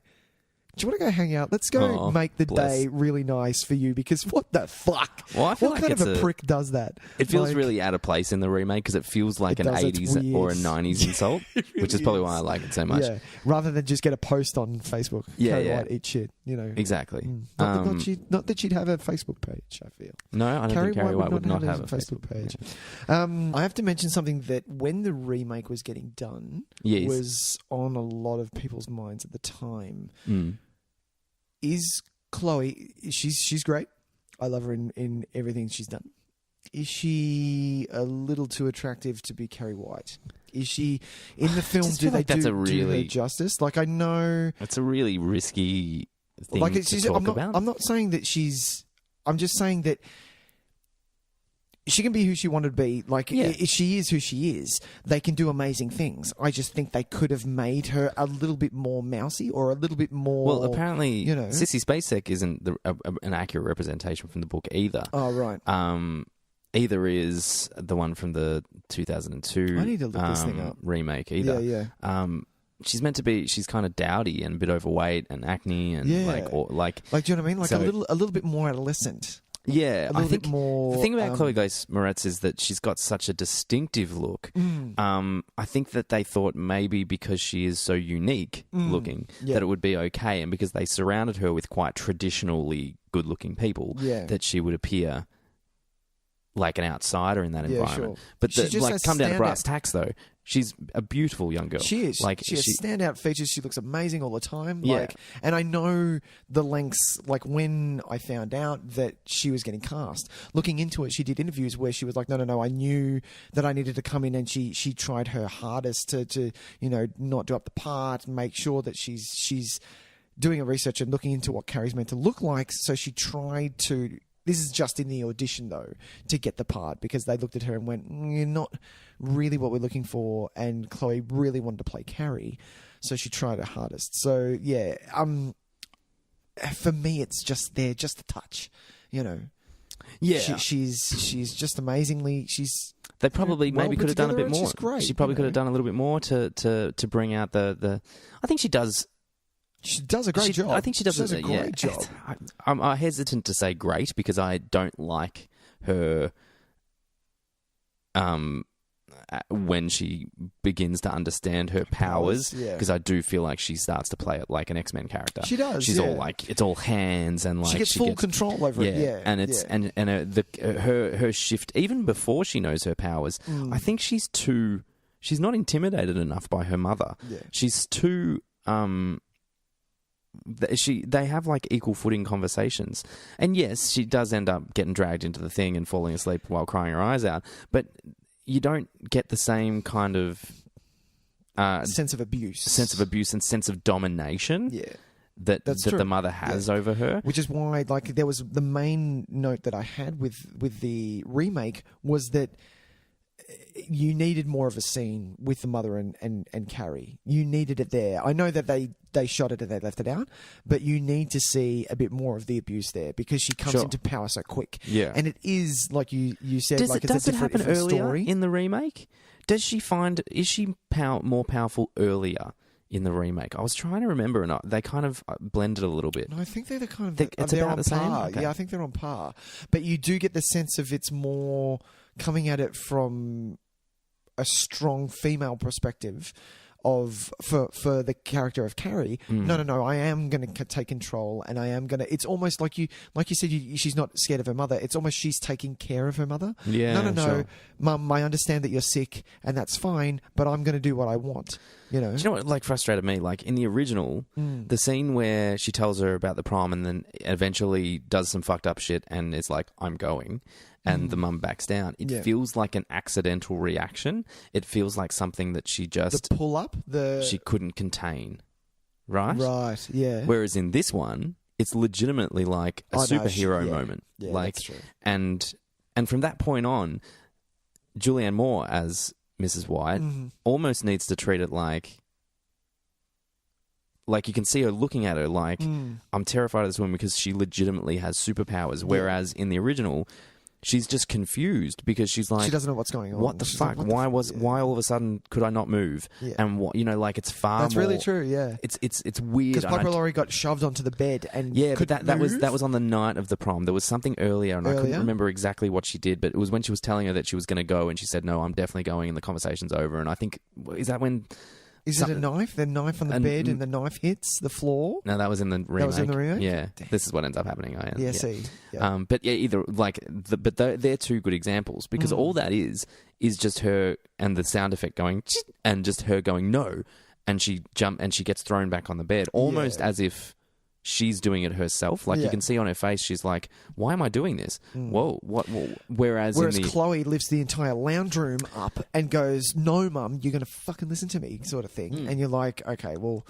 do you want to go hang out? Let's go Aw, make the bless. day really nice for you, because what the fuck? Well, I feel what like kind of it's a prick does that? It feels Like, really out of place in the remake because it feels like It an does, it's 80s or a weird. 90s insult, which is probably why I like it so much. Yeah, rather than just get a post on Facebook. Yeah, Carrie yeah. White eat shit, you know. Exactly. Not that she'd have a Facebook page, I feel. No, I don't think Carrie White would not have a Facebook page. I have to mention something that when the remake was getting done, Yes. was on a lot of people's minds at the time. Mm. Is Chloe? She's great. I love her in everything she's done. Is she a little too attractive to be Carrie White? Is she in the film? just Do feel they like that's a do her really- justice? Like I know. It's a really risky thing Like to talk about. I'm not saying that she's. I'm just saying that she can be who she wanted to be. Like Yeah. if she is who she is, they can do amazing things. I just think they could have made her a little bit more mousy or a little bit more. Well, apparently, you know. Sissy Spacek isn't an accurate representation from the book either. Oh right. Either is the one from the 2002 I need to look this thing up. remake either. Yeah. She's meant to be. She's kind of dowdy and a bit overweight and acne and Yeah. like Like do you know what I mean? Like So- a little bit more adolescent. yeah. A little I think bit more. the thing about Chloe Grace Moretz is that she's got such a distinctive look. I think that they thought maybe because she is so unique looking Yeah. that it would be okay, and because they surrounded her with quite traditionally good-looking people, Yeah. that she would appear like an outsider in that Yeah, environment. sure. But She just has come down to standout- brass tacks, though, she's a beautiful young girl. She is. Like She has standout features. She looks amazing all the time. Yeah. Like, and I know the lengths. Like when I found out that she was getting cast, looking into it, she did interviews where she was like, "No. I knew that I needed to come in," and she tried her hardest to not do up the part, and make sure that she's doing a research and looking into what Carrie's meant to look like. So she tried to. This is just in the audition, though, to get the part, because they looked at her and went, "You're not really what we're looking for," and Chloe really wanted to play Carrie, so she tried her hardest. So, yeah, for me, it's just there, just a touch, you know. Yeah. She's just amazingly, They probably well maybe put could have done a together bit and more. she's great, She probably you could know. have done a little bit more to bring out the. I think she does. She does a great job. I think she does, a great job. I'm hesitant to say great because I don't like her when she begins to understand her powers, yeah. because I do feel like she starts to play it like an X-Men character. She does, She's yeah. all like, it's all hands and like She gets full control over it, yeah. And it's yeah. and her shift even before she knows her powers. I think she's not intimidated enough by her mother. Yeah. She's too they have like equal footing conversations, and yes, she does end up getting dragged into the thing and falling asleep while crying her eyes out, but you don't get the same kind of sense of abuse and sense of domination that That's the true. mother has over her. Which is why, like, there was the main note that I had with the remake was that you needed more of a scene with the mother and Carrie. You needed it there. I know that they shot it and they left it out, but you need to see a bit more of the abuse there, because she comes Sure. into power so quick. Yeah. And it is, like you said, Does like it, it's does a it different, happen different earlier story. in the remake? Is she more powerful earlier in the remake? I was trying to remember, and they kind of blended a little bit. No, I think they're the kind of It's they're about on the same? par. Okay. Yeah, I think they're on par. But you do get the sense of it's more coming at it from a strong female perspective. for the character of Carrie. No, I am going to take control, and I am going to. It's almost like you said. She's not scared of her mother. It's almost she's taking care of her mother. Yeah, no, sure. Mum, I understand that you're sick, and that's fine, but I'm going to do what I want. You know. Do you know what like frustrated me? Like in the original, the scene where she tells her about the prom and then eventually does some fucked up shit and is like, "I'm going." And the mum backs down. It feels like an accidental reaction. It feels like something that she just... The pull-up? She couldn't contain. Right? Right, yeah. Whereas in this one, it's legitimately like a superhero moment. Yeah, like, that's true. And from that point on, Julianne Moore as Mrs. White almost needs to treat it like you can see her looking at her like, I'm terrified of this woman because she legitimately has superpowers. Whereas in the original... She's just confused because she's like... She doesn't know what's going on. What the fuck? Why all of a sudden could I not move? Yeah. And what, like it's far That's more... really true, yeah. It's weird. Because Piper Laurie got shoved onto the bed and but that was on the night of the prom. There was something earlier and I couldn't remember exactly what she did, but it was when she was telling her that she was going to go and she said, no, I'm definitely going, and the conversation's over. And I think... Is that when... Is it a knife? The knife on the bed and the knife hits the floor? No, that was in the remake. That was in the remake? Yeah. This is what ends up happening. See. Yeah. But yeah, either like... but they're two good examples because all that is just her and the sound effect going... and just her going, no. And she gets thrown back on the bed. Almost as if... she's doing it herself. Like you can see on her face, she's like, "Why am I doing this? Whoa, what?" Whereas Chloe lifts the entire lounge room up and goes, "No, Mum, you're going to fucking listen to me," sort of thing. And you're like, "Okay, well,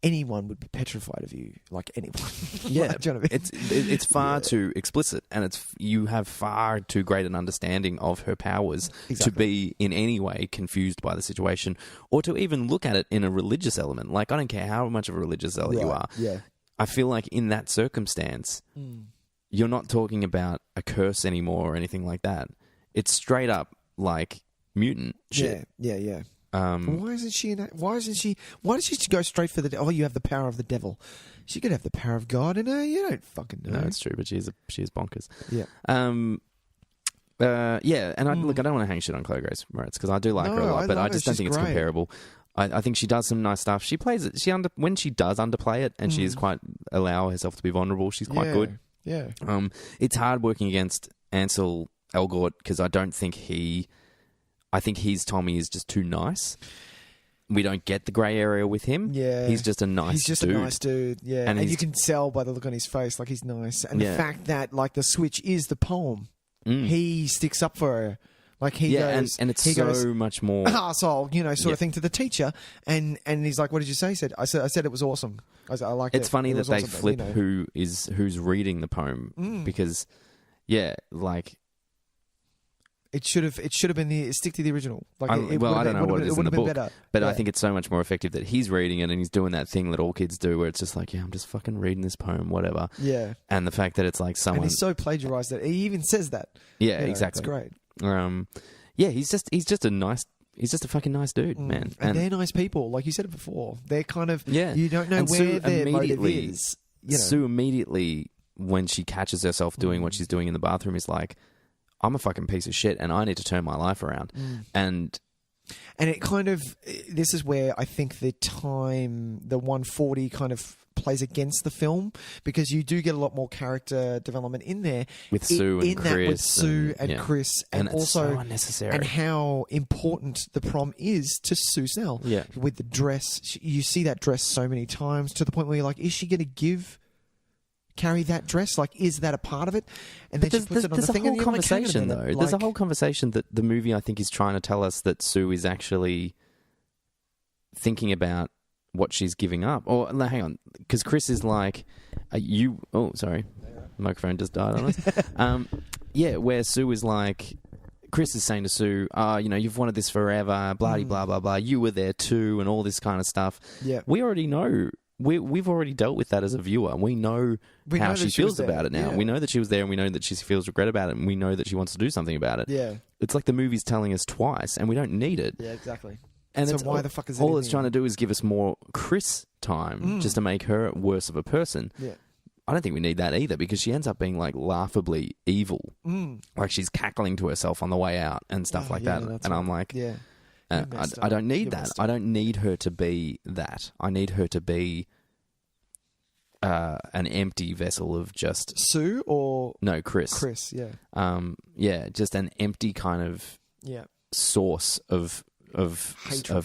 anyone would be petrified of you, like anyone." Yeah, like, do you know what I mean? it's far too explicit, and you have far too great an understanding of her powers to be in any way confused by the situation, or to even look at it in a religious element. Like I don't care how much of a religious zealot you are. Yeah. I feel like in that circumstance, you're not talking about a curse anymore or anything like that. It's straight up like mutant shit. Yeah. Why isn't she in that? Why does she go straight for the... Oh, you have the power of the devil. She could have the power of God in her. You don't fucking know. No, it's true, but she is bonkers. Yeah. And I look, I don't want to hang shit on Chloe Grace Moretz because I do like her a lot, but I just don't think it's comparable. I think she does some nice stuff. She plays it. When she does underplay it, and she is quite allow herself to be vulnerable. She's quite good. Yeah. It's hard working against Ansel Elgort because I don't think I think his Tommy is just too nice. We don't get the grey area with him. Yeah. He's just a nice dude. A nice dude, yeah. And you can tell by the look on his face, like he's nice. And the fact that, like, the switch is the poem. He sticks up for her. Like he goes, and it's so much more arsehole, sort of thing to the teacher, and he's like, "What did you say?" He said, "I said it was awesome. I liked it." It's funny that they flip who's reading the poem because, like it should have been stick to the original. Like, I don't know what it is in the book, better. But I think it's so much more effective that he's reading it and he's doing that thing that all kids do, where it's just like, I'm just fucking reading this poem, whatever. Yeah, and the fact that it's like someone, and he's so plagiarized that he even says that. Yeah, exactly. It's great. He's just a fucking nice dude, man. And they're nice people, like you said it before. They're kind of you don't know where their motive is. Sue immediately, when she catches herself doing what she's doing in the bathroom, is like, I'm a fucking piece of shit, and I need to turn my life around. And it kind of, this is where I think the 140 kind of plays against the film, because you do get a lot more character development in there with Sue and Chris. With Sue and Chris, and also so unnecessary. And how important the prom is to Sue Snell. Yeah, with the dress, you see that dress so many times to the point where you're like, is she going to give Carrie that dress? Like, is that a part of it? And then she puts it on the thing. There's a whole conversation, though. There's a whole conversation that the movie, I think, is trying to tell us that Sue is actually thinking about what she's giving up. Or hang on, because Chris is like, oh, sorry, the microphone just died on us. Where Sue is like, Chris is saying to Sue, you've wanted this forever, blah, blah, blah, blah. You were there too, and all this kind of stuff. Yeah. We already know. We've already dealt with that as a viewer. We know how she feels about it now. Yeah. We know that she was there, and we know that she feels regret about it, and we know that she wants to do something about it. Yeah. It's like the movie's telling us twice, and we don't need it. Yeah, exactly. And so why the fuck is it all it's trying to do is give us more Chris time, just to make her worse of a person. Yeah. I don't think we need that either, because she ends up being like laughably evil. Like she's cackling to herself on the way out and stuff like that. And I'm like, I don't need You that. messed I up. don't need her to be that. I need her to be an empty vessel of just Sue or Chris. Chris, yeah. Just an empty kind of Yeah. source of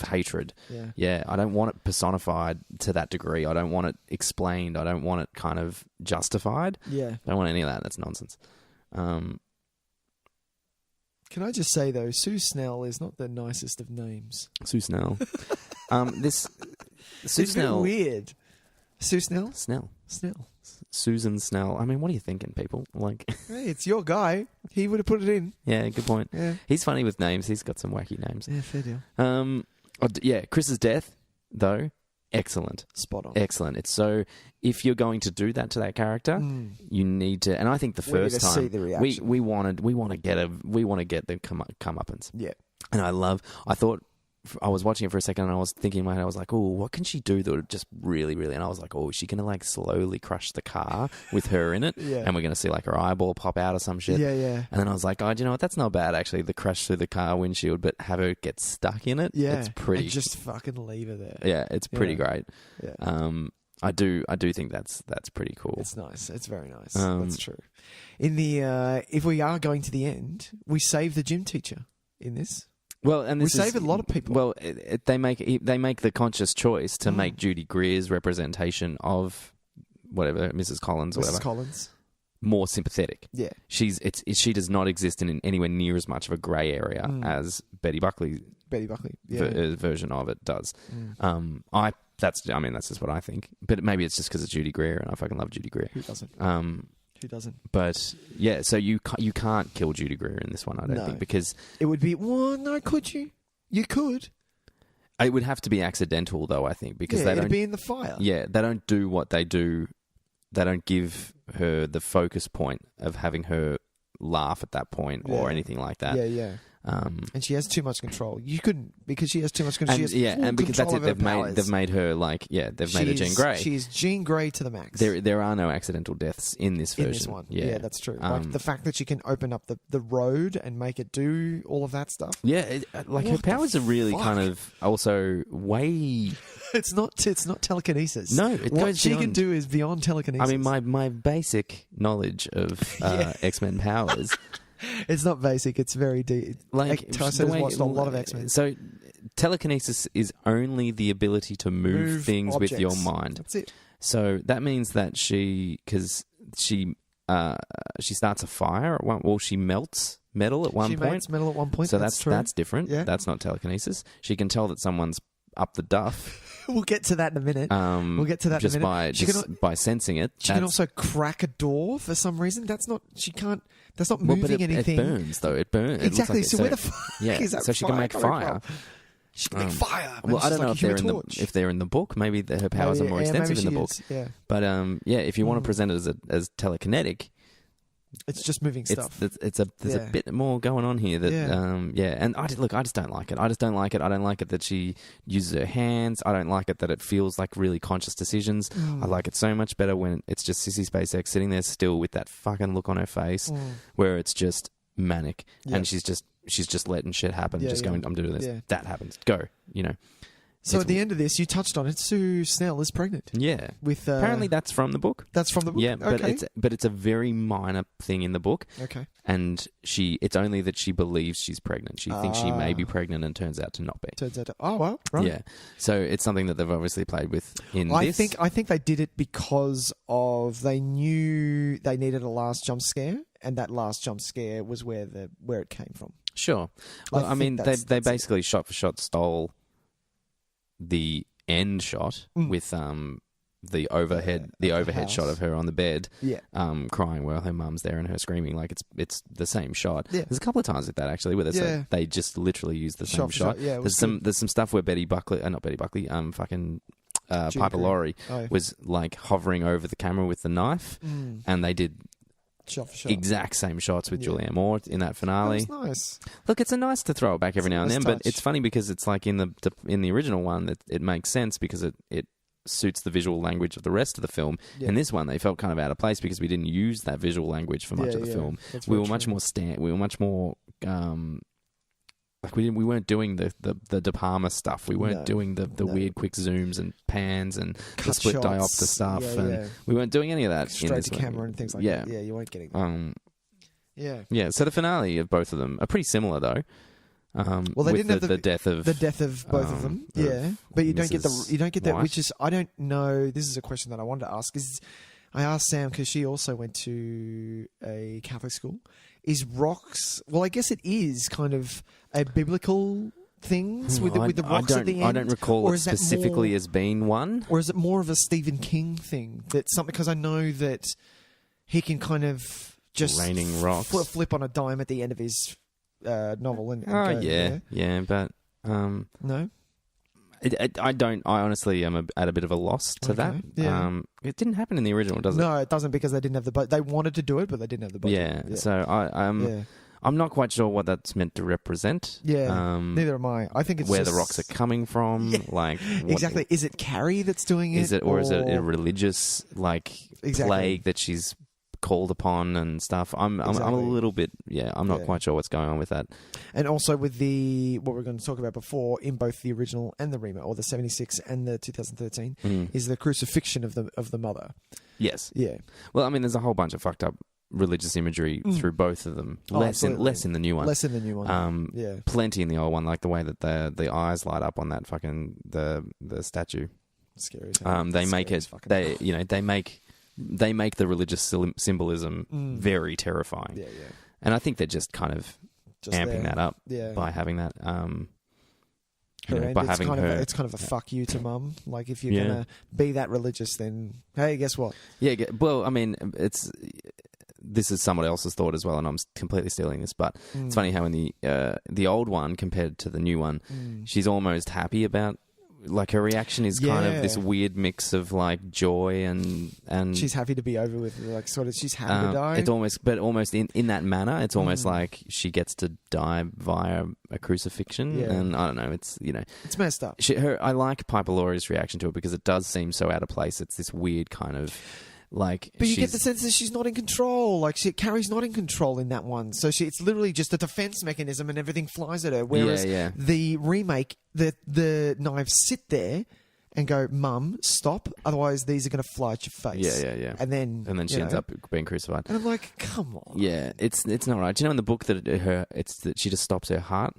hatred. Yeah. I don't want it personified to that degree. I don't want it explained. I don't want it kind of justified. Yeah. I don't want any of that. That's nonsense. Can I just say, though, Sue Snell is not the nicest of names. Sue Snell. Sue It's a bit Snell. weird. Sue Snell? Snell. Snell. Susan Snell. I mean, what are you thinking, people? Like, Hey, it's your guy. He would have put it in. yeah, good point. Yeah. He's funny with names. He's got some wacky names. Yeah, fair deal. Chris's death, though, excellent. Spot on. Excellent. It's so, if you're going to do that to that character, you need to, and I think the We need first to time see the reaction. we want to get the comeuppance. Yeah. And I thought, I was watching it for a second and I was thinking in my head, I was like, oh, what can she do that would just really, really, and I was like, oh, is she going to like slowly crush the car with her in it? Yeah. And we're going to see like her eyeball pop out or some shit. Yeah, yeah. And then I was like, oh, do you know what? That's not bad actually, the crash through the car windshield, but have her get stuck in it. Yeah. It's pretty. And just fucking leave her there. Yeah, it's pretty Yeah. great. Yeah. I do think that's pretty cool. It's nice. It's very nice. Um, That's true. In the if we are going to the end, we save the gym teacher in this. Well, and We this save a lot of people. Well, they make the conscious choice to make Judy Greer's representation of whatever Mrs. Collins or Mrs. whatever Collins. more sympathetic. Yeah. She does not exist in anywhere near as much of a grey area as Betty Buckley Betty Buckley. Yeah. version of it does. That's just what I think. But maybe it's just because it's Judy Greer and I fucking love Judy Greer. Who doesn't? Who doesn't? But yeah, so you can't kill Judy Greer in this one, I don't think, because It would be, well, no, could you? You could. it would have to be accidental, though. I think because Yeah, they it'd don't. be in the fire. Yeah, they don't do what they do. They don't give her the focus point of having her laugh at that point or Yeah. anything like that. Yeah, yeah. And she has too much control. You couldn't, because she has too much control. And, She has full and because that's control it. of her powers. They've made her they've made her Jean Grey. She's Jean Grey to the max. There are no accidental deaths in this version. in this one. Yeah, that's true. Like the fact that she can open up the road and make it do all of that stuff. Yeah, her What the powers are really fuck? kind of also way. It's not telekinesis. No, it what goes she can beyond. do is beyond telekinesis. I mean, my basic knowledge of X-Men powers. It's not basic. It's very deep. Like Tyson has watched a lot of X-Men. So telekinesis is only the ability to move things with your objects. mind. That's it. So that means that she starts a fire at one. Well, she melts metal at one She point. makes metal at one point. So that's true. that's different. Yeah. That's not telekinesis. She can tell that someone's up the duff. We'll get to that in a minute. We'll get to that just in a minute. by sensing it. She can also crack a door for some reason. That's not. She can't. That's not Well, moving but it anything. burns though. It burns. Exactly. It looks like So where the fuck is that so she can fire make coming fire. from? She can make fire. Well, Maybe I don't she's know like if they're a in Human the if they're in the book. Maybe her powers are more extensive in the book. Yeah. But if you want to present it as telekinetic, It's just moving stuff. there's a bit more going on here. That and I just don't like it. I just don't like it. I don't like it that she uses her hands. I don't like it that it feels like really conscious decisions. I like it so much better when it's just Sissy SpaceX sitting there still with that fucking look on her face, where it's just manic and she's just letting shit happen, going, I'm doing this. Yeah. That happens. Go. So at the end of this, you touched on it. Sue Snell is pregnant. Yeah. With apparently that's from the book. That's from the book. Yeah, but okay. it's a very minor thing in the book. Okay. And it's only that she believes she's pregnant. She thinks she may be pregnant and turns out to not be. Turns out to, oh well, right. Yeah. So it's something that they've obviously played with in this. I think they did it because they knew they needed a last jump scare, and that last jump scare was where it came from. Sure. Well, I mean, they basically shot for shot stole the end shot with the overhead house. shot of her on the bed, Yeah. crying while her mum's there and her screring. Like it's the same shot. Yeah. There's a couple of times with that actually, where they just literally use the same Shot for shot. shot. Yeah, it was there's some stuff where Piper Laurie was like hovering over the camera with the knife, and they did Shot for shot. exact same shots with Julianne Moore in that finale. That was nice. Look, it's a nice to throw it back every now and nice then, but touch. it's funny because it's like in the original one that it makes sense because it suits the visual language of the rest of the film. Yeah. In this one, they felt kind of out of place because we didn't use that visual language for much of the film. That's We very were much true. more we were much more like we weren't doing the De Palma stuff. We weren't doing the No. weird quick zooms and pans and the Cut split shots. diopter stuff, Yeah, and yeah. we weren't doing any of that. in Straight this to movie. camera and things like Yeah. that. Yeah, you weren't getting that. Yeah. Yeah. So the finale of both of them are pretty similar, though. Well, they with didn't have the death of both of them. Yeah, but you don't get that, White. which is I don't know. This is a question that I wanted to ask. I asked Sam because she also went to a Catholic school. Is rocks? Well, I guess it is kind of a biblical things with the rocks at the end. I don't recall or it is that specifically more, as being one. or is it more of a Stephen King thing? That's something because I know that he can kind of just Raining rocks. flip on a dime at the end of his novel. And Oh go, yeah, but no. I honestly am at a bit of a loss to that. Yeah. It didn't happen in the original, does it? No, it doesn't because they didn't have the budget. They wanted to do it, but they didn't have the budget. Yeah. So I'm not quite sure what that's meant to represent. Yeah. Neither am I. I think it's where just, the rocks are coming from. Yeah. Like what, exactly. Is it Carrie that's doing it? Is it or is it a religious plague that she's called upon and stuff? I'm a little bit I'm not quite sure what's going on with that. And also with what we're going to talk about before in both the original and the remake, or the 76 and the 2013, is the crucifixion of the mother. Yes. Yeah. Well, I mean, there's a whole bunch of fucked up religious imagery through both of them. Less in the new one. Less in the new one. Plenty in the old one, like the way that the eyes light up on that fucking the statue. Scary. They make it. They make the religious symbolism very terrifying. Yeah, yeah. And I think they're just kind of amping that up by having that. By having her. It's kind of a fuck you to mum. Like if you're gonna be that religious, then hey, guess what? Yeah. Well, I mean, this is someone else's thought as well, and I'm completely stealing this. But it's funny how in the old one compared to the new one, she's almost happy about. Like her reaction is kind of this weird mix of like joy and she's happy to be over with, like sort of she's happy to die. It's almost in that manner. It's almost like she gets to die via a crucifixion, and I don't know. It's it's messed up. I like Piper Laurie's reaction to it because it does seem so out of place. It's this weird kind of. But you get the sense that she's not in control. Like Carrie's not in control in that one. So it's literally just a defense mechanism, and everything flies at her. Whereas the remake, the knives sit there and go, "Mum, stop! Otherwise, these are going to fly at your face." Yeah. And then she ends up being crucified. And I'm like, come on. Yeah, it's not right. Do you know in the book that she just stops her heart?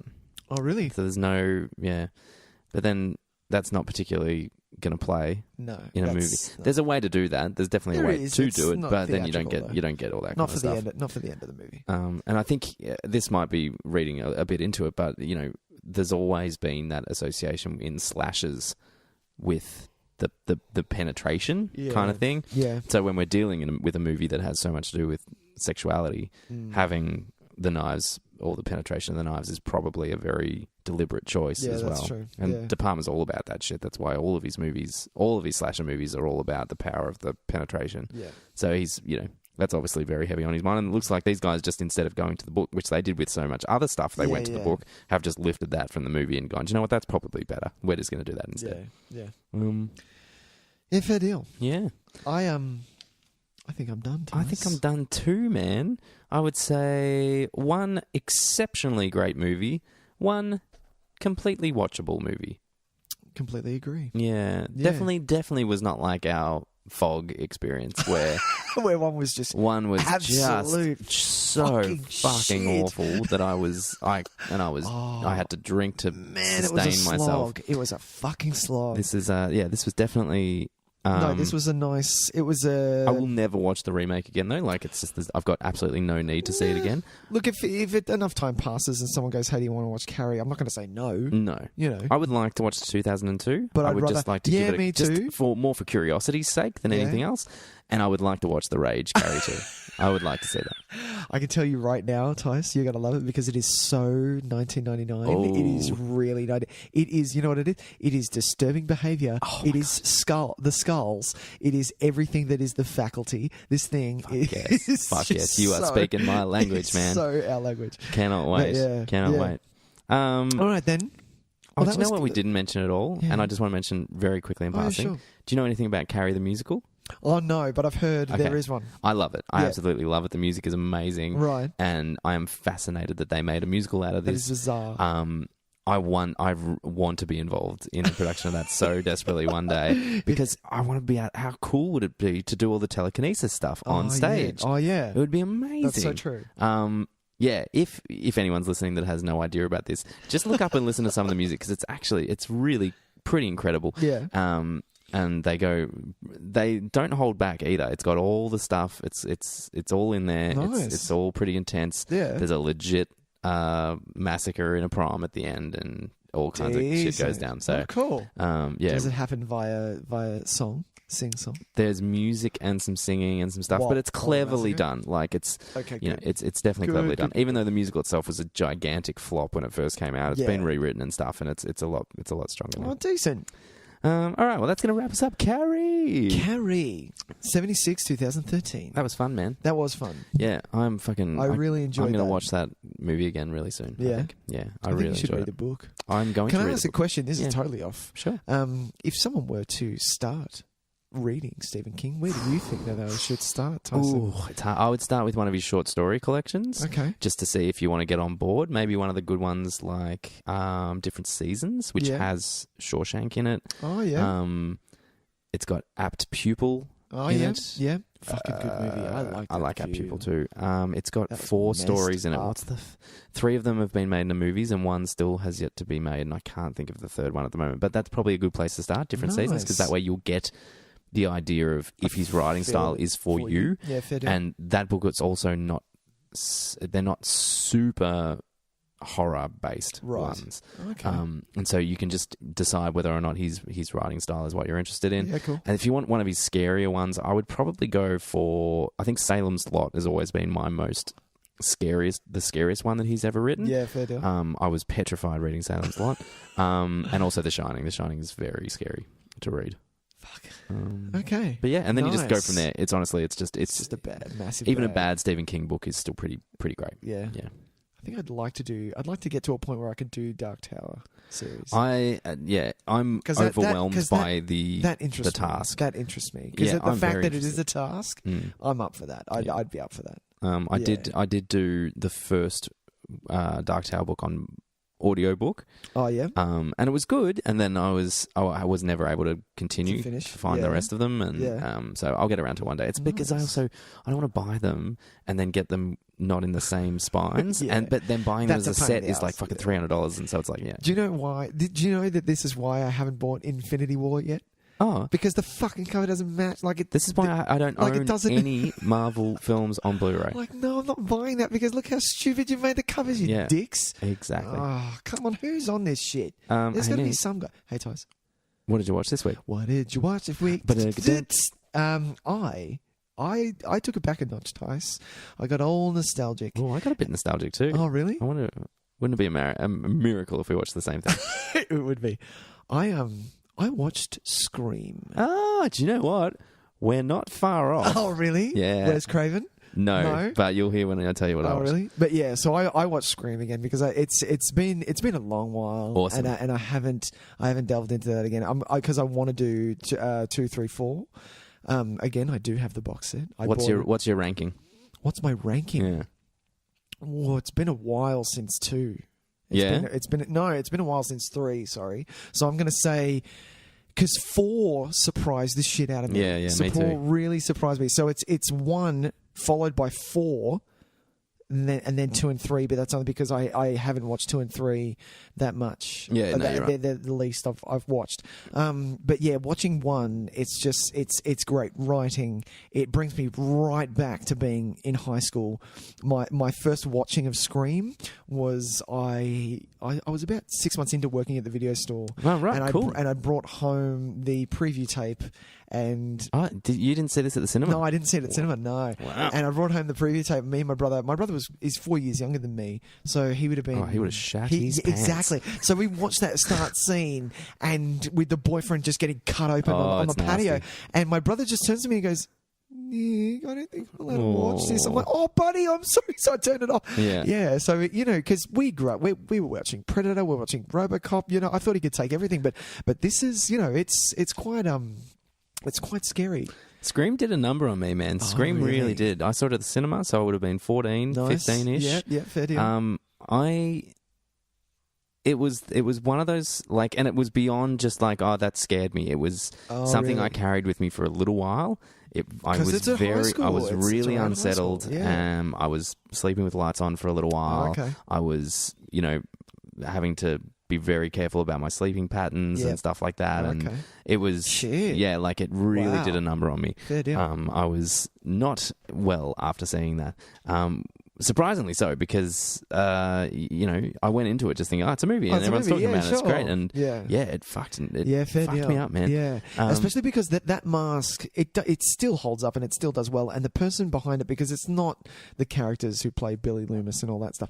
Oh, really? So there's no but then that's not particularly going to play in a movie. There's a way to do that. There's definitely a way to do it, but then you don't get all that. Not kind for of the stuff. end. Not for the end of the movie. And I think this might be reading a bit into it, but there's always been that association in slashes with the penetration kind of thing. Yeah. So when we're dealing with a movie that has so much to do with sexuality, having the knives or the penetration of the knives is probably a very deliberate choice as well. That's true. And De Palma's all about that shit. That's why all of his slasher movies are all about the power of the penetration. Yeah. So he's, that's obviously very heavy on his mind. And it looks like these guys just, instead of going to the book, which they did with so much other stuff, they went to the book, have just lifted that from the movie and gone, do you know what, that's probably better. We're just going to do that instead. Yeah. Yeah. Fair deal. Yeah. I think I'm done, Tys. I think I'm done too, man. I would say one exceptionally great movie, one completely watchable movie. Completely agree. Yeah. Definitely was not like our Fog experience where where one was just absolute just so fucking shit. awful that I had to drink to sustain myself. It was a fucking slog. This is this was definitely no, this was a nice. It was a. I will never watch the remake again though. Like it's just I've got absolutely no need to see it again. Look, if enough time passes and someone goes, "Hey, do you want to watch Carrie?" I'm not going to say no. No, I would like to watch 2002, but I would just like to give it me just too. for curiosity's sake than anything else. And I would like to watch The Rage Carrie too. I would like to see that. I can tell you right now, Tys, you're going to love it because it is so 1999. Oh. It is really 90. It is, you know what it is? It is disturbing behaviour. It is the skulls. It is everything that is the faculty. This thing is Fuck yes. You are speaking my language, man. So our language. Cannot wait. Cannot wait. All right then. Do you know what we didn't mention at all? Yeah. And I just want to mention very quickly in passing. Sure. Do you know anything about Carrie the musical? Oh, no, but I've heard there is one. I love it. I Yeah. absolutely love it. The music is amazing. Right. And I am fascinated that they made a musical out of That this. is bizarre. I want to be involved in the production of that so desperately one day, because I want to be out. How cool would it be to do all the telekinesis stuff on stage? Yeah. Oh, yeah. It would be amazing. That's so true. Yeah, if anyone's listening that has no idea about this, just look up and listen to some of the music, because it's really pretty incredible. Yeah. And they don't hold back either. It's got all the stuff. It's all in there. Nice. It's all pretty intense. Yeah. There's a legit massacre in a prom at the end, and all kinds of shit goes down. So cool. Yeah. Does it happen via sing song? There's music and some singing and some stuff, What? but it's cleverly massacre? done. Like it's, Okay, you know, good. it's definitely Good, cleverly good, done. Even though the musical itself was a gigantic flop when it first came out, it's Yeah. been rewritten and stuff, and it's a lot stronger now. Oh, decent. All right, well, that's going to wrap us up. Carrie. Carrie, 76, 2013. That was fun, man. That was fun. Yeah, I'm fucking. I really enjoyed I'm going that. to watch that movie again really soon. I Yeah? think. Yeah, I think really you should enjoyed read the it. book. I'm going Can to I read ask the a book. question? This Yeah. is totally off. Sure. If someone were to start reading Stephen King, where do you think that they should start, Tyson? Ooh, it's hard. I would start with one of his short story collections. Okay. Just to see if you want to get on board. Maybe one of the good ones like Different Seasons, which Yeah. has Shawshank in it. Oh, yeah. It's got Apt Pupil Oh, in yeah. it. Yeah. Fucking good movie. I like Apt Pupil too. It's got That was 4 messed stories in it. up. What's the 3 of them have been made into movies, and one still has yet to be made, and I can't think of the third one at the moment. But that's probably a good place to start, Different Seasons, because Nice. that way you'll get the idea of if his writing style is for you. Yeah, fair deal. And that book, it's also not, they're not super horror based Right. ones. Okay. And so you can just decide whether or not his writing style is what you're interested in. Yeah, cool. And if you want one of his scarier ones, I would probably go for, I think Salem's Lot has always been my the scariest one that he's ever written. Yeah, fair deal. I was petrified reading Salem's Lot. And also The Shining. The Shining is very scary to read. Fuck. Um, Okay. But yeah, and then you just go Nice. from there. It's honestly, it's just a bad, massive. even a bag. bad Stephen King book is still pretty great. Yeah. Yeah. I think I'd like to get to a point where I could do Dark Tower series. I'm 'Cause that- overwhelmed 'cause by the interests task. Me. That interests me because Yeah, the I'm fact very that it is interested. a task, Mm. I'm up for that. Yeah. I'd be up for that. I Yeah. did do the first Dark Tower book on audiobook. Oh yeah. And it was good, and then I was never able to continue To finish? find Yeah. the rest of them, and Yeah. so I'll get around to it one day. It's because I Nice. don't want to buy them and then get them not in the same spines, Yeah. but then buying them That's as a a pain set in the is like arse, fucking yeah. $300, and so it's like, yeah. Do you know why? Did you know that this is why I haven't bought Infinity War yet? Oh, Because the fucking cover doesn't match. Like it. this is why I don't like it own doesn't- any Marvel films on Blu-ray. Like, no, I'm not buying that because look how stupid you made the covers, you Yeah. dicks. Exactly. Oh, come on, who's on this shit? Hey, There's got to be Nick, some guy. Hey, Tys. what did you watch this week? What did you watch this week? I took it back a notch, Tys. I got all nostalgic. Oh, I got a bit nostalgic too. Oh, really? I wonder, wouldn't it be a miracle if we watched the same thing? It would be. I watched Scream. Ah, do you know what? We're not far off. Oh, really? Yeah. Wes Craven? No, but you'll hear when I tell you what I Oh, watched. really? But yeah, so I watched Scream again because it's been a long while. Awesome. And I haven't delved into that again. Because I want to do 2, 3, 4. Again, I do have the box set. What's your ranking? What's my ranking? Yeah. Oh, it's been a while since 2. It's been a while since 3. Sorry. So I'm going to say, because 4 surprised the shit out of me. Yeah, so me 4 too. really surprised me. So it's 1 followed by 4. And then 2 and 3, but that's only because I haven't watched 2 and 3 that much. Yeah, no, you're right. They're the least I've watched. But yeah, watching 1, it's great writing. It brings me right back to being in high school. My first watching of Scream was I was about 6 months into working at the video store. Oh, right, and cool. I brought home the preview tape. And Oh, you didn't see this at the cinema? no, I didn't see it at cinema. No, Wow. and I brought home the preview tape. Me and my brother. My brother is 4 years younger than me, so he would have been. Oh, he would have shat his pants. Exactly. So we watched that start scene, and with the boyfriend just getting cut open Oh, on the it's patio, nasty. and my brother just turns to me and goes, Nick, I don't think I'm allowed to watch this. I'm Oh. like, oh, buddy, I'm sorry. So I turned it off. Yeah. Yeah. So, because we grew up, we were watching Predator, we were watching RoboCop. I thought he could take everything, but this is, it's quite It's quite scary. Scream did a number on me, man. Scream really did. I saw it at the cinema, so I would have been 14, 15-ish. Yeah, fair deal. It was one of those, like, and it was beyond just like, oh, that scared me. It was something really? I carried with me for a little while. I was it's at high school. I was It's really around high unsettled. school, yeah. I was sleeping with lights on for a little while. Okay. I was, having to be very careful about my sleeping patterns and stuff like that. Okay. And it was, like it really did a number on me. Fair deal. I was not well after seeing that. Surprisingly so, because I went into it just thinking, oh, it's a movie, and everyone's talking about it. It's great, and it fucked me up, man. Yeah, especially because that mask, it still holds up and it still does well, and the person behind it, because it's not the characters who play Billy Loomis and all that stuff.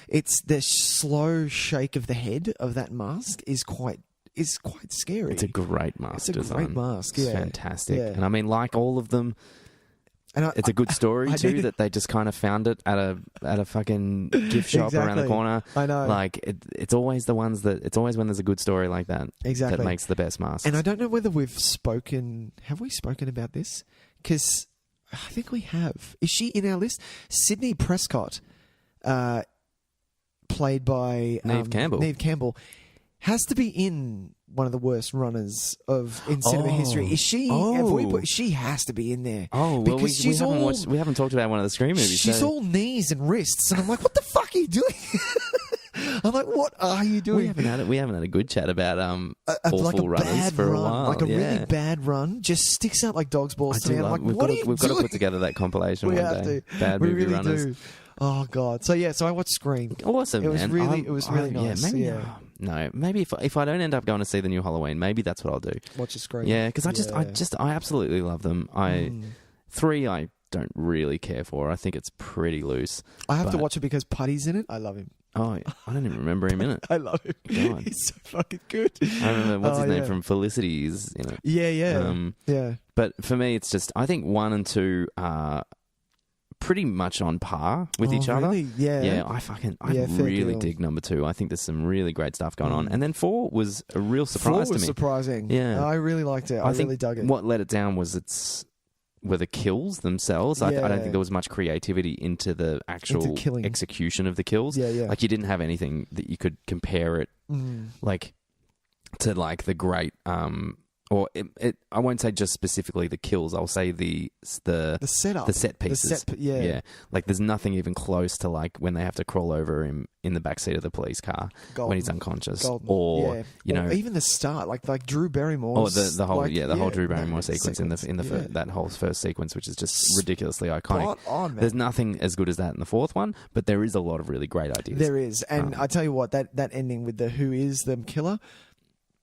It's the slow shake of the head of that mask is quite scary. It's a great mask. It's a great mask. Yeah, fantastic. Yeah. And I mean, like all of them. And it's a good story too that they just kind of found it at a fucking gift shop around the corner. I know. Like it's always when there's a good story like that that makes the best masks. And I don't know whether we've spoken. Have we spoken about this? Because I think we have. Is she in our list? Sydney Prescott, played by Neve Campbell, has to be in one of the worst runners in cinema history. Is she? She has to be in there. Oh, well, because we haven't talked about one of the Scream movies. She's all knees and wrists, and I'm like, what the fuck are you doing? I'm like, what are you doing? We haven't had a good chat about awful like a runners bad for a run, while. like a really bad run, just sticks out like dog's balls to me. I'm like, we've got to put together that compilation we one have day. To. Bad we movie really runners. Do. Oh god. So I watched Scream. Awesome. It was man. really nice. No, maybe if I don't end up going to see the new Halloween, maybe that's what I'll do. Watch a Scream. Yeah, because I absolutely love them. 3 I don't really care for. I think it's pretty loose. I have to watch it because Putty's in it. I love him. Oh, I don't even remember him in it. I love him. God. He's so fucking good. I remember what's his name from Felicity is, Yeah. But for me, it's just I think 1 and 2 are pretty much on par with each other. Really? Yeah. Yeah, I really dig number 2. I think there's some really great stuff going on. And then 4 was a real surprise to me. 4 was surprising. Yeah. I really liked it. I really dug it. What let it down were the kills themselves. I don't think there was much creativity into the actual execution of the kills. Yeah. Like you didn't have anything that you could compare it like to like the great or I won't say just specifically the kills. I'll say the setup, the set pieces. Yeah. Like there's nothing even close to like when they have to crawl over him in the backseat of the police car when he's unconscious, or or even the start, like Drew Barrymore, or the whole whole Drew Barrymore sequence in the that whole first sequence, which is just ridiculously iconic. On, there's nothing as good as that in the 4th one, but there is a lot of really great ideas. There is, and I tell you what, that ending with the who is the killer.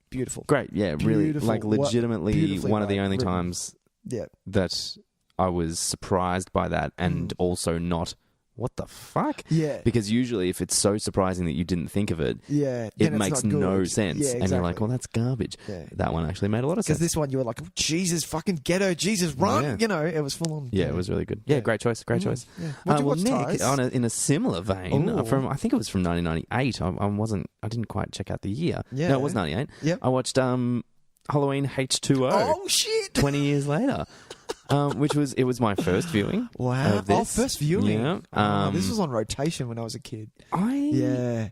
Beautiful. Great, yeah, really, like legitimately one of the only written. times that I was surprised by that and also not, what the fuck? Yeah. Because usually if it's so surprising that you didn't think of it, it makes no sense. Yeah, exactly. And you're like, well, that's garbage. Yeah. That one actually made a lot of sense. Because this one you were like, oh, Jesus, fucking ghetto, Jesus, run. Yeah. It was full on. Yeah, it was really good. Yeah, great choice. Great choice. Yeah. What did you watch, Nick, Tys? in a similar vein, I think it was from 1998. I didn't quite check out the year. Yeah. No, it was 98. Yep. I watched Halloween H2O. Oh, shit. 20 years later. It was my first viewing. Wow. Of this. Oh, first viewing. Yeah. This was on rotation when I was a kid. Yeah.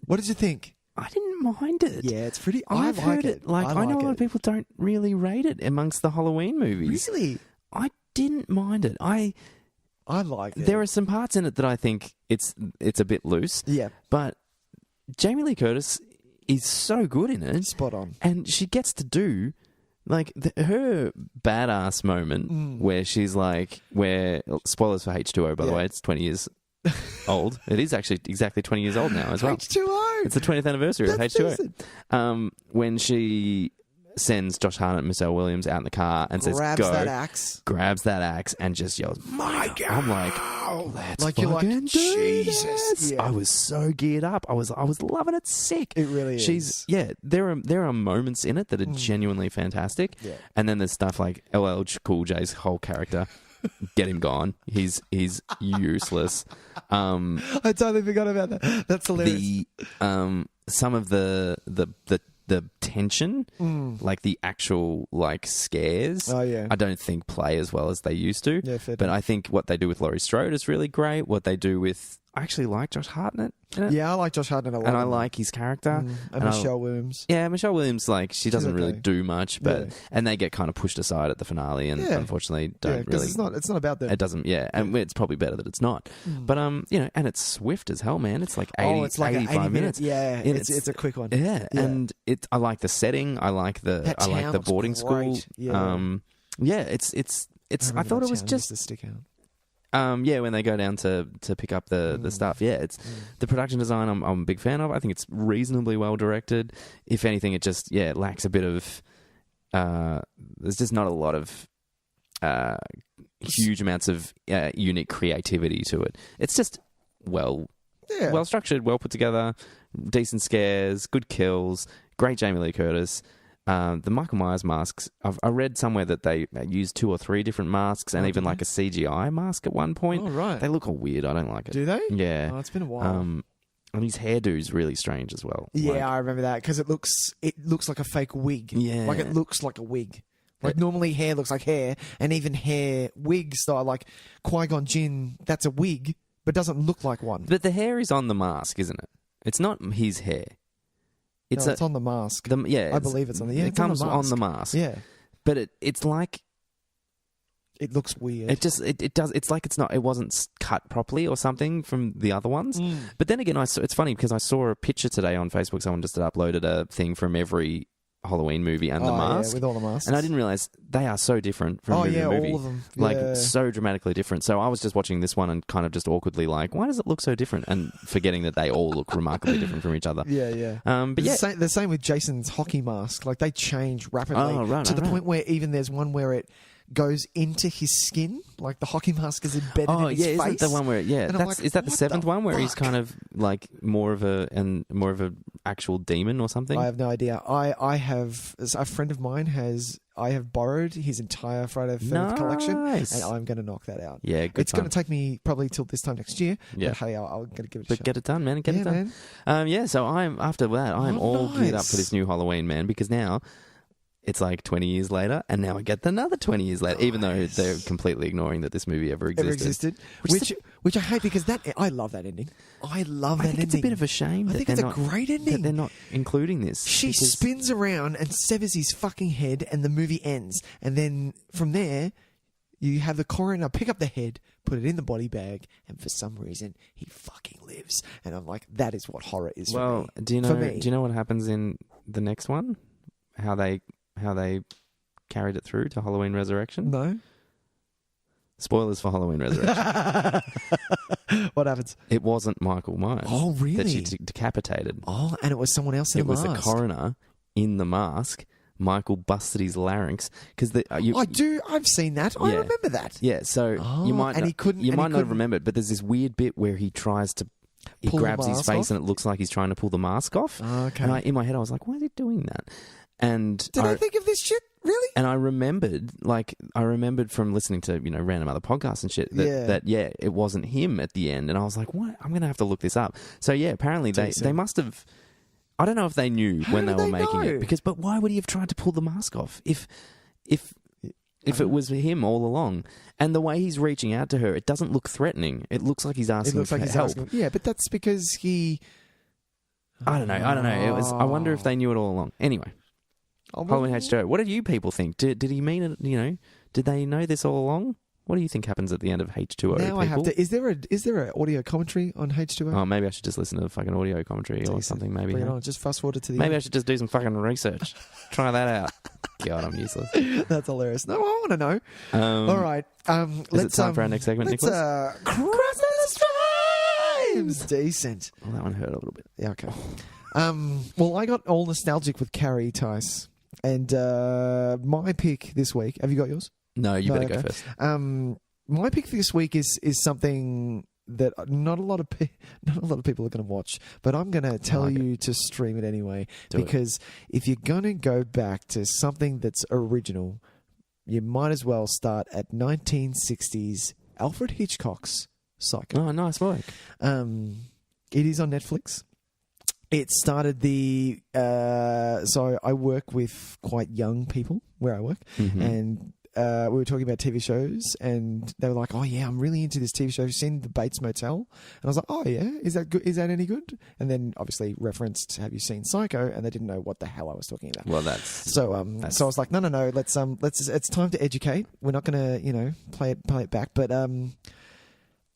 What did you think? I didn't mind it. Yeah, it's pretty. I like it. I know a lot of people don't really rate it amongst the Halloween movies. Really? I didn't mind it. I like it. There are some parts in it that I think it's a bit loose. Yeah. But Jamie Lee Curtis is so good in it. Spot on. And she gets to do like her badass moment where she's like, spoilers for H2O, by the way, it's 20 years old. It is actually exactly 20 years old now as well. H2O. It's the 20th anniversary of H2O. When she sends Josh Hartnett and Michelle Williams out in the car and says, go. Grabs that axe and just yells, my God. I'm like, let's fucking do this. Yeah. I was so geared up. I was loving it sick. It really is. There are moments in it that are genuinely fantastic. Yeah. And then there's stuff like LL Cool J's whole character. Get him gone. He's useless. I totally forgot about that. That's hilarious. Some of the the tension, like the actual like scares. Oh, yeah. I don't think play as well as they used to. Yeah, fair but enough. I think what they do with Laurie Strode is really great. What they do with I actually like Josh Hartnett in it. Yeah, I like Josh Hartnett a lot. And I like his character. And Michelle Williams. Yeah, Michelle Williams, like, she doesn't really okay. do much, but Yeah. and they get kind of pushed aside at the finale and unfortunately don't because really... it's not about them. It doesn't, and it's probably better that it's not. But, you know, and it's swift as hell, man. It's like 80, it's like 85 80 minutes. Yeah, And it's a quick one. Yeah, and I like the setting. I like the That town looks boarding school. great. Yeah. It's I thought it was just... to stick out. when they go down to pick up the stuff. Yeah, it's the production design I'm a big fan of. I think it's reasonably well directed. If anything, it just it lacks a bit of there's just not a lot of huge amounts of unique creativity to it. It's just well structured, well put together, decent scares, good kills, great Jamie Lee Curtis. The Michael Myers masks, I read somewhere that they used 2 or 3 different masks and even like a CGI mask at one point. Oh, right. They look all weird. I don't like it. Do they? Yeah. Oh, it's been a while. And his hairdo's really strange as well. Yeah, Like, I remember that because it looks like a fake wig. Yeah. Like it looks like a wig. Like normally hair looks like hair, and even hair wig style, like Qui-Gon Jinn, that's a wig, but doesn't look like one. but the hair is on the mask, isn't it? It's not his hair. It's on the mask. I believe it's on the. It it's on comes the on mask. the mask. Yeah, But it's like it looks weird. it just it does. It's like it's not. It wasn't cut properly or something from the other ones. But then again, it's funny because I saw a picture today on Facebook. Someone just had uploaded a thing from every Halloween movie and the mask. Yeah, with all the masks. And I didn't realize they are so different from movie to movie. all of them. Like, Yeah. so dramatically different. So I was just watching this one and kind of just awkwardly like, why does it look so different? And forgetting that they all look remarkably different from each other. Yeah. But yeah. The same with Jason's hockey mask. Like they change rapidly to the point where even there's one where it goes into his skin, like the hockey mask is embedded in his face. Isn't it the one where And I'm like, is that the what 7th the one where he's fuck? kind of like more of a actual demon or something? I have no idea. I have a friend of mine I have borrowed his entire Friday the 13th collection, and I'm going to knock that out. Yeah, good. It's going to take me probably till this time next year. Yeah. But hey, I'm going to give it a But shot. get it done, man. Get Yeah, it done. So after that, I'm all geared up for this new Halloween, man, because now it's like 20 years later, and now I get another 20 years later, even though they're completely ignoring that this movie ever existed. Which I hate because I love that ending. I love that ending. It's a bit of a shame. I think it's a great ending. That they're not including this. She because- spins around and severs his fucking head, and the movie ends. And then from there, you have the coroner pick up the head, put it in the body bag, and for some reason, he fucking lives. And I'm like, that is what horror is for me. Well, do you know what happens in the next one? How they carried it through to Halloween Resurrection? No. Spoilers for Halloween Resurrection. What happens? It wasn't Michael Myers. Oh, really? That she decapitated. Oh, and it was someone else in It the was mask. the coroner in the mask. Michael busted his larynx because I've seen that. I remember that. Yeah, so you might and not, he couldn't. you and might he not have couldn't- remembered, but there's this weird bit where he tries to. He Pull the grabs his mask face off? and it looks like he's trying to pull the mask off. Okay. And in my head, I was like, why is he doing that? And Did I think of this shit? Really? And I remembered from listening to random other podcasts and shit that it wasn't him at the end, and I was like, what? I'm gonna have to look this up. So yeah, apparently they must have. I don't know if they knew when they were making it but why would he have tried to pull the mask off if it was him all along? And the way he's reaching out to her, it doesn't look threatening. It looks like he's asking for help. Yeah, but that's because he. I don't know. I wonder if they knew it all along. Anyway. Halloween H2O. What did you people think? Did he mean it? Did they know this all along? What do you think happens at the end of H2O? Now people? I have to. Is there an audio commentary on H2O? Oh, maybe I should just listen to the fucking audio commentary or something. Maybe. Bring it on. Just fast forward to the. Maybe I end. should just do some fucking research. Try that out. God, I'm useless. That's hilarious. No, I want to know. All right. Is it time for our next segment, let's, Nicholas? Cross the Streams. Decent. Well, that one hurt a little bit. Yeah. Okay. Well, I got all nostalgic with CARRIE, Tys. And my pick this week. Have you got yours? No, you better go okay. first. My pick this week is something that not a lot of people are going to watch, but I'm going to tell you to stream it anyway. Because if you're going to go back to something that's original, you might as well start at 1960s Alfred Hitchcock's Psycho. Oh, nice work. It is on Netflix. It started the so I work with quite young people where I work, and we were talking about TV shows, and they were like, "Oh yeah, I'm really into this TV show. Have you seen The Bates Motel?" And I was like, "Oh yeah, is that good? Is that any good?" And then obviously referenced, "Have you seen Psycho?" And they didn't know what the hell I was talking about. Well, that's so I was like, "No, let's it's time to educate. We're not gonna play it back, but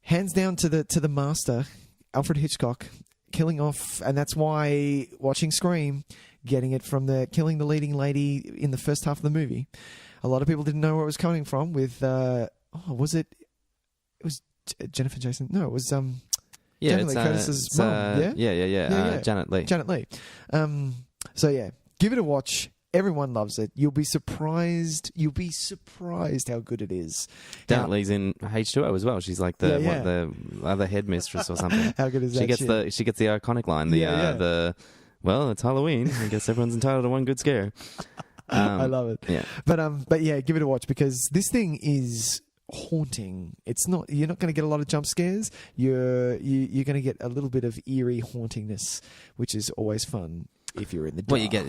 hands down to the master, Alfred Hitchcock." Killing off, and that's why watching Scream, getting it from killing the leading lady in the first half of the movie. A lot of people didn't know where it was coming from. With was it? It was Jennifer Jason. No, it was Janet Lee Curtis's mum. Yeah. Janet Lee. Janet Lee. So yeah, give it a watch. Everyone loves it. You'll be surprised. You'll be surprised how good it is. Janet Lee's in H2O as well. She's like the other headmistress or something. How good is that? She gets the iconic line. Well, it's Halloween. I guess everyone's entitled to one good scare. I love it. Yeah. But yeah, give it a watch because this thing is haunting. It's not. You're not going to get a lot of jump scares. You're going to get a little bit of eerie hauntingness, which is always fun. If you're in the dark. Well, you get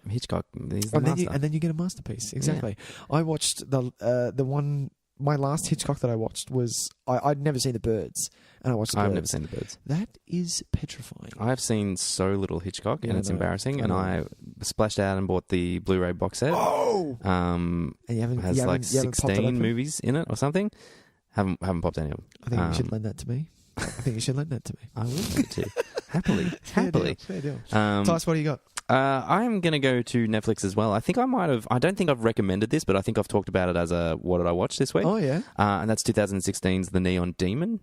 Hitchcock. He's the master. And then you get a masterpiece. Exactly. Yeah. I watched the one. My last Hitchcock that I watched was I'd never seen The Birds, and I watched The Birds. I've never seen The Birds. That is petrifying. I've seen so little Hitchcock, and it's embarrassing. And I splashed out and bought the Blu-ray box set. Oh, and it has like 16 movies in it or something. Haven't popped any of them. I think you should lend that to me. I think you should lend that to me. I will lend it to you. Happily. Fair deal. Tys, what do you got? I'm going to go to Netflix as well. I think I might have... I don't think I've recommended this, but I think I've talked about it as a what did I watch this week? Oh, yeah. And that's 2016's The Neon Demon.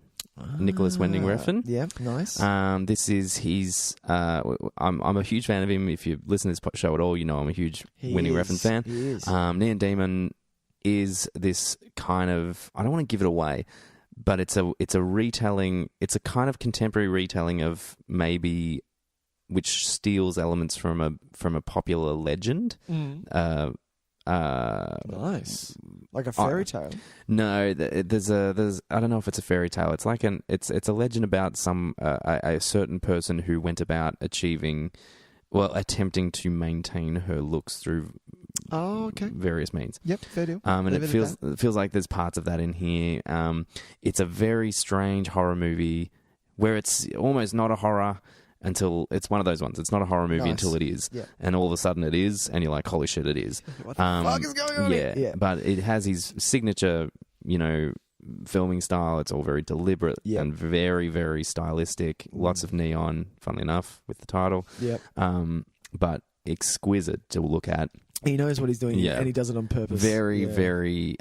Nicholas Winding Refn. Yeah, nice. This is his... I'm a huge fan of him. If you listen to this show at all, you know I'm a huge Winding Refn fan. He is. Neon Demon is this kind of... I don't want to give it away, but it's a retelling. It's a kind of contemporary retelling of maybe which steals elements from a popular legend. Nice, like a fairy tale. No, there's I don't know if it's a fairy tale. It's like it's a legend about a certain person who went about attempting to maintain her looks through various means. Yep, fair deal. And it feels like there's parts of that in here. It's a very strange horror movie where it's almost not a horror until it's one of those ones. It's not a horror movie until it is. Yeah. And all of a sudden it is, and you're like, holy shit, it is. What the fuck is going on here? Yeah, but it has his signature, filming style. It's all very deliberate and very, very stylistic. Lots of neon, funnily enough, with the title. Yep. But exquisite to look at. He knows what he's doing, and he does it on purpose. Very, very,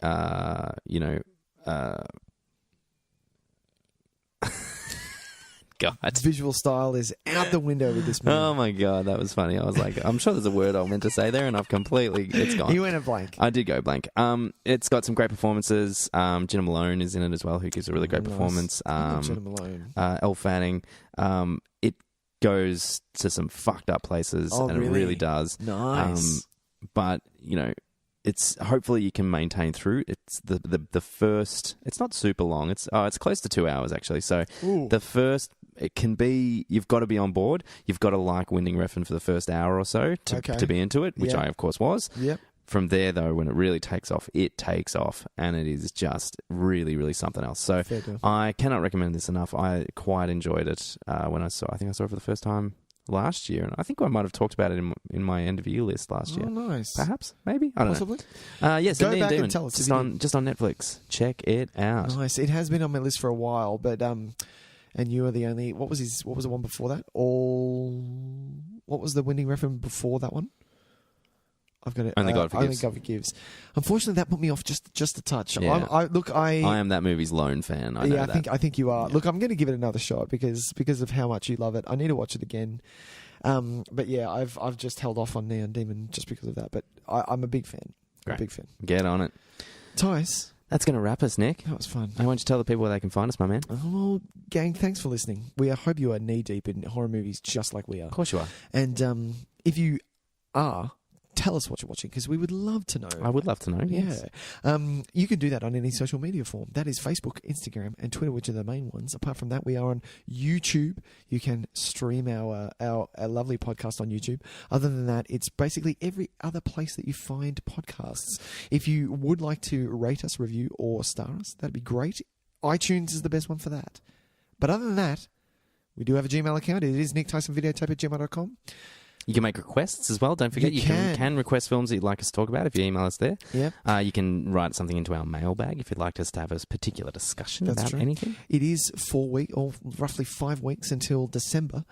God. Visual style is out the window with this movie. Oh my God, that was funny. I was like, I'm sure there's a word I meant to say there, and it's gone. You went a blank. I did go blank. It's got some great performances. Jenna Malone is in it as well, who gives a really great performance. Jenna Malone. Elle Fanning. It goes to some fucked up places, and really? It really does. Nice. But it's hopefully you can maintain through. It's the first. It's not super long. It's close to 2 hours actually. So the first. It can be, you've got to be on board. You've got to like Winding Refn for the first hour or so to be into it, which I, of course, was. Yep. From there, though, when it really takes off, and it is just really, really something else. So I cannot recommend this enough. I quite enjoyed it when I think I saw it for the first time last year, and I think I might have talked about it in my end of year list last year. Oh, nice. Perhaps, maybe, I don't know. Yes, go Neon back Demon, and tell us. Just on Netflix. Check it out. Nice. It has been on my list for a while, but and you are the only. What was the one before that? What was the Winding Refn before that one? I've got it. Only God Forgives. Only God Forgives. Unfortunately, that put me off just a touch. Yeah. I am that movie's lone fan. I know that. I think you are. Yeah. Look, I'm going to give it another shot because of how much you love it. I need to watch it again. But yeah, I've just held off on Neon Demon just because of that. But I'm a big fan. Great. A big fan. Get on it. Tys. That's going to wrap us, Nick. That was fun. I want you to tell the people where they can find us, my man. Oh, gang, thanks for listening. I hope you are knee-deep in horror movies just like we are. Of course you are. And if you are, tell us what you're watching because we would love to know. I would love to know. Yes. Yeah. You can do that on any social media form. That is Facebook, Instagram, and Twitter, which are the main ones. Apart from that, we are on YouTube. You can stream our lovely podcast on YouTube. Other than that, it's basically every other place that you find podcasts. If you would like to rate us, review, or star us, that'd be great. iTunes is the best one for that. But other than that, we do have a Gmail account. It is nickTysonVideotape@gmail.com. You can make requests as well. Don't forget, you can request films that you'd like us to talk about if you email us there. Yeah. You can write something into our mailbag if you'd like us to have a particular discussion That's about true. anything. It is 4 weeks, or roughly 5 weeks until December.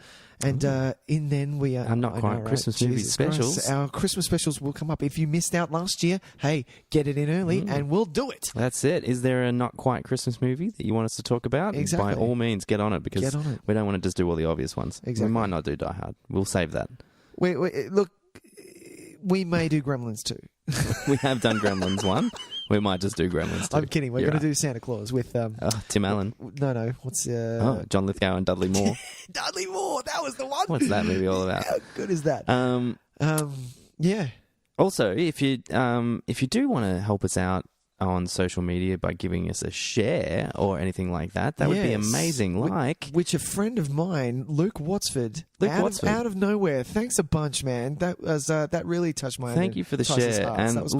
And in then we are... Our Not Quite Christmas movie specials. Christ, our Christmas specials will come up. If you missed out last year, hey, get it in early and we'll do it. That's it. Is there a Not Quite Christmas movie that you want us to talk about? Exactly. By all means, get on it because Get on it. we don't want to just do all the obvious ones. Exactly. We might not do Die Hard. We'll save that. Look, we may do Gremlins too. We have done Gremlins 1. We might just do Gremlins 2. I'm kidding. We're going to do Santa Claus with... Tim Allen. No. What's... John Lithgow and Dudley Moore. Dudley Moore. That was the one. What's that movie all about? How good is that? Yeah. Also, if you do want to help us out on social media by giving us a share or anything like that, that would be Yes. amazing. Which a friend of mine, Luke Watsford, out of nowhere. Thanks a bunch, man. That was that really touched my. Thank you for the Tyson's share. hearts. And that was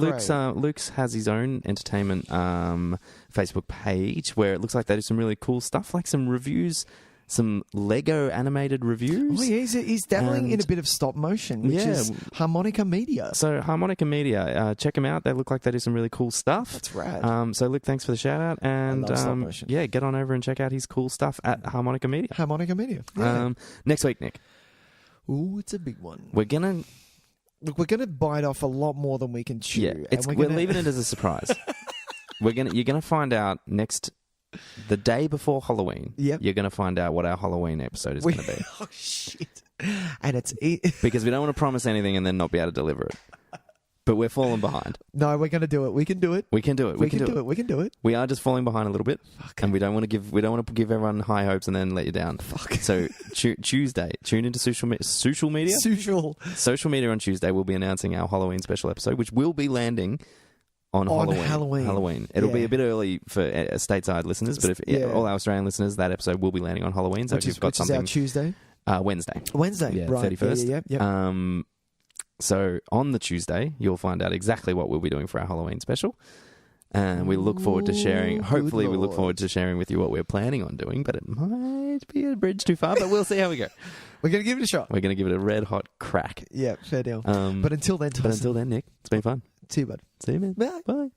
Luke's has his own entertainment Facebook page where it looks like they do some really cool stuff, like some reviews. Some Lego animated reviews. Oh, yeah, he's dabbling in a bit of stop motion, which is Harmonica Media. So Harmonica Media, check them out. They look like they do some really cool stuff. That's rad. So Luke, thanks for the shout out, and I love stop motion. Yeah, get on over and check out his cool stuff at Harmonica Media. Harmonica Media. Yeah. Next week, Nick. Ooh, it's a big one. We're gonna bite off a lot more than we can chew. Yeah, we're leaving it as a surprise. You're gonna find out the day before Halloween. Yep. You're gonna find out what our Halloween episode is gonna be. Oh shit! And it's because we don't want to promise anything and then not be able to deliver it. But we're falling behind. No, we're gonna do it. We can do it. We can do it. We can do it. We can do it. We are just falling behind a little bit, and we don't want to give everyone high hopes and then let you down. Fuck. So Tuesday, tune into social media. Social media on Tuesday. We'll be announcing our Halloween special episode, which will be landing on Halloween. It'll be a bit early for stateside listeners, but if all our Australian listeners, that episode will be landing on Halloween. So which is our Tuesday. Wednesday. Yeah, right. 31st. Yeah. So on the Tuesday, you'll find out exactly what we'll be doing for our Halloween special. And we look forward to sharing. Hopefully, we look forward to sharing with you what we're planning on doing, but it might be a bridge too far, but we'll see how we go. We're going to give it a shot. We're going to give it a red hot crack. Yeah, fair deal. But until then, Tyson. Nick, it's been fun. See you, bud. See you, man. Bye. Bye.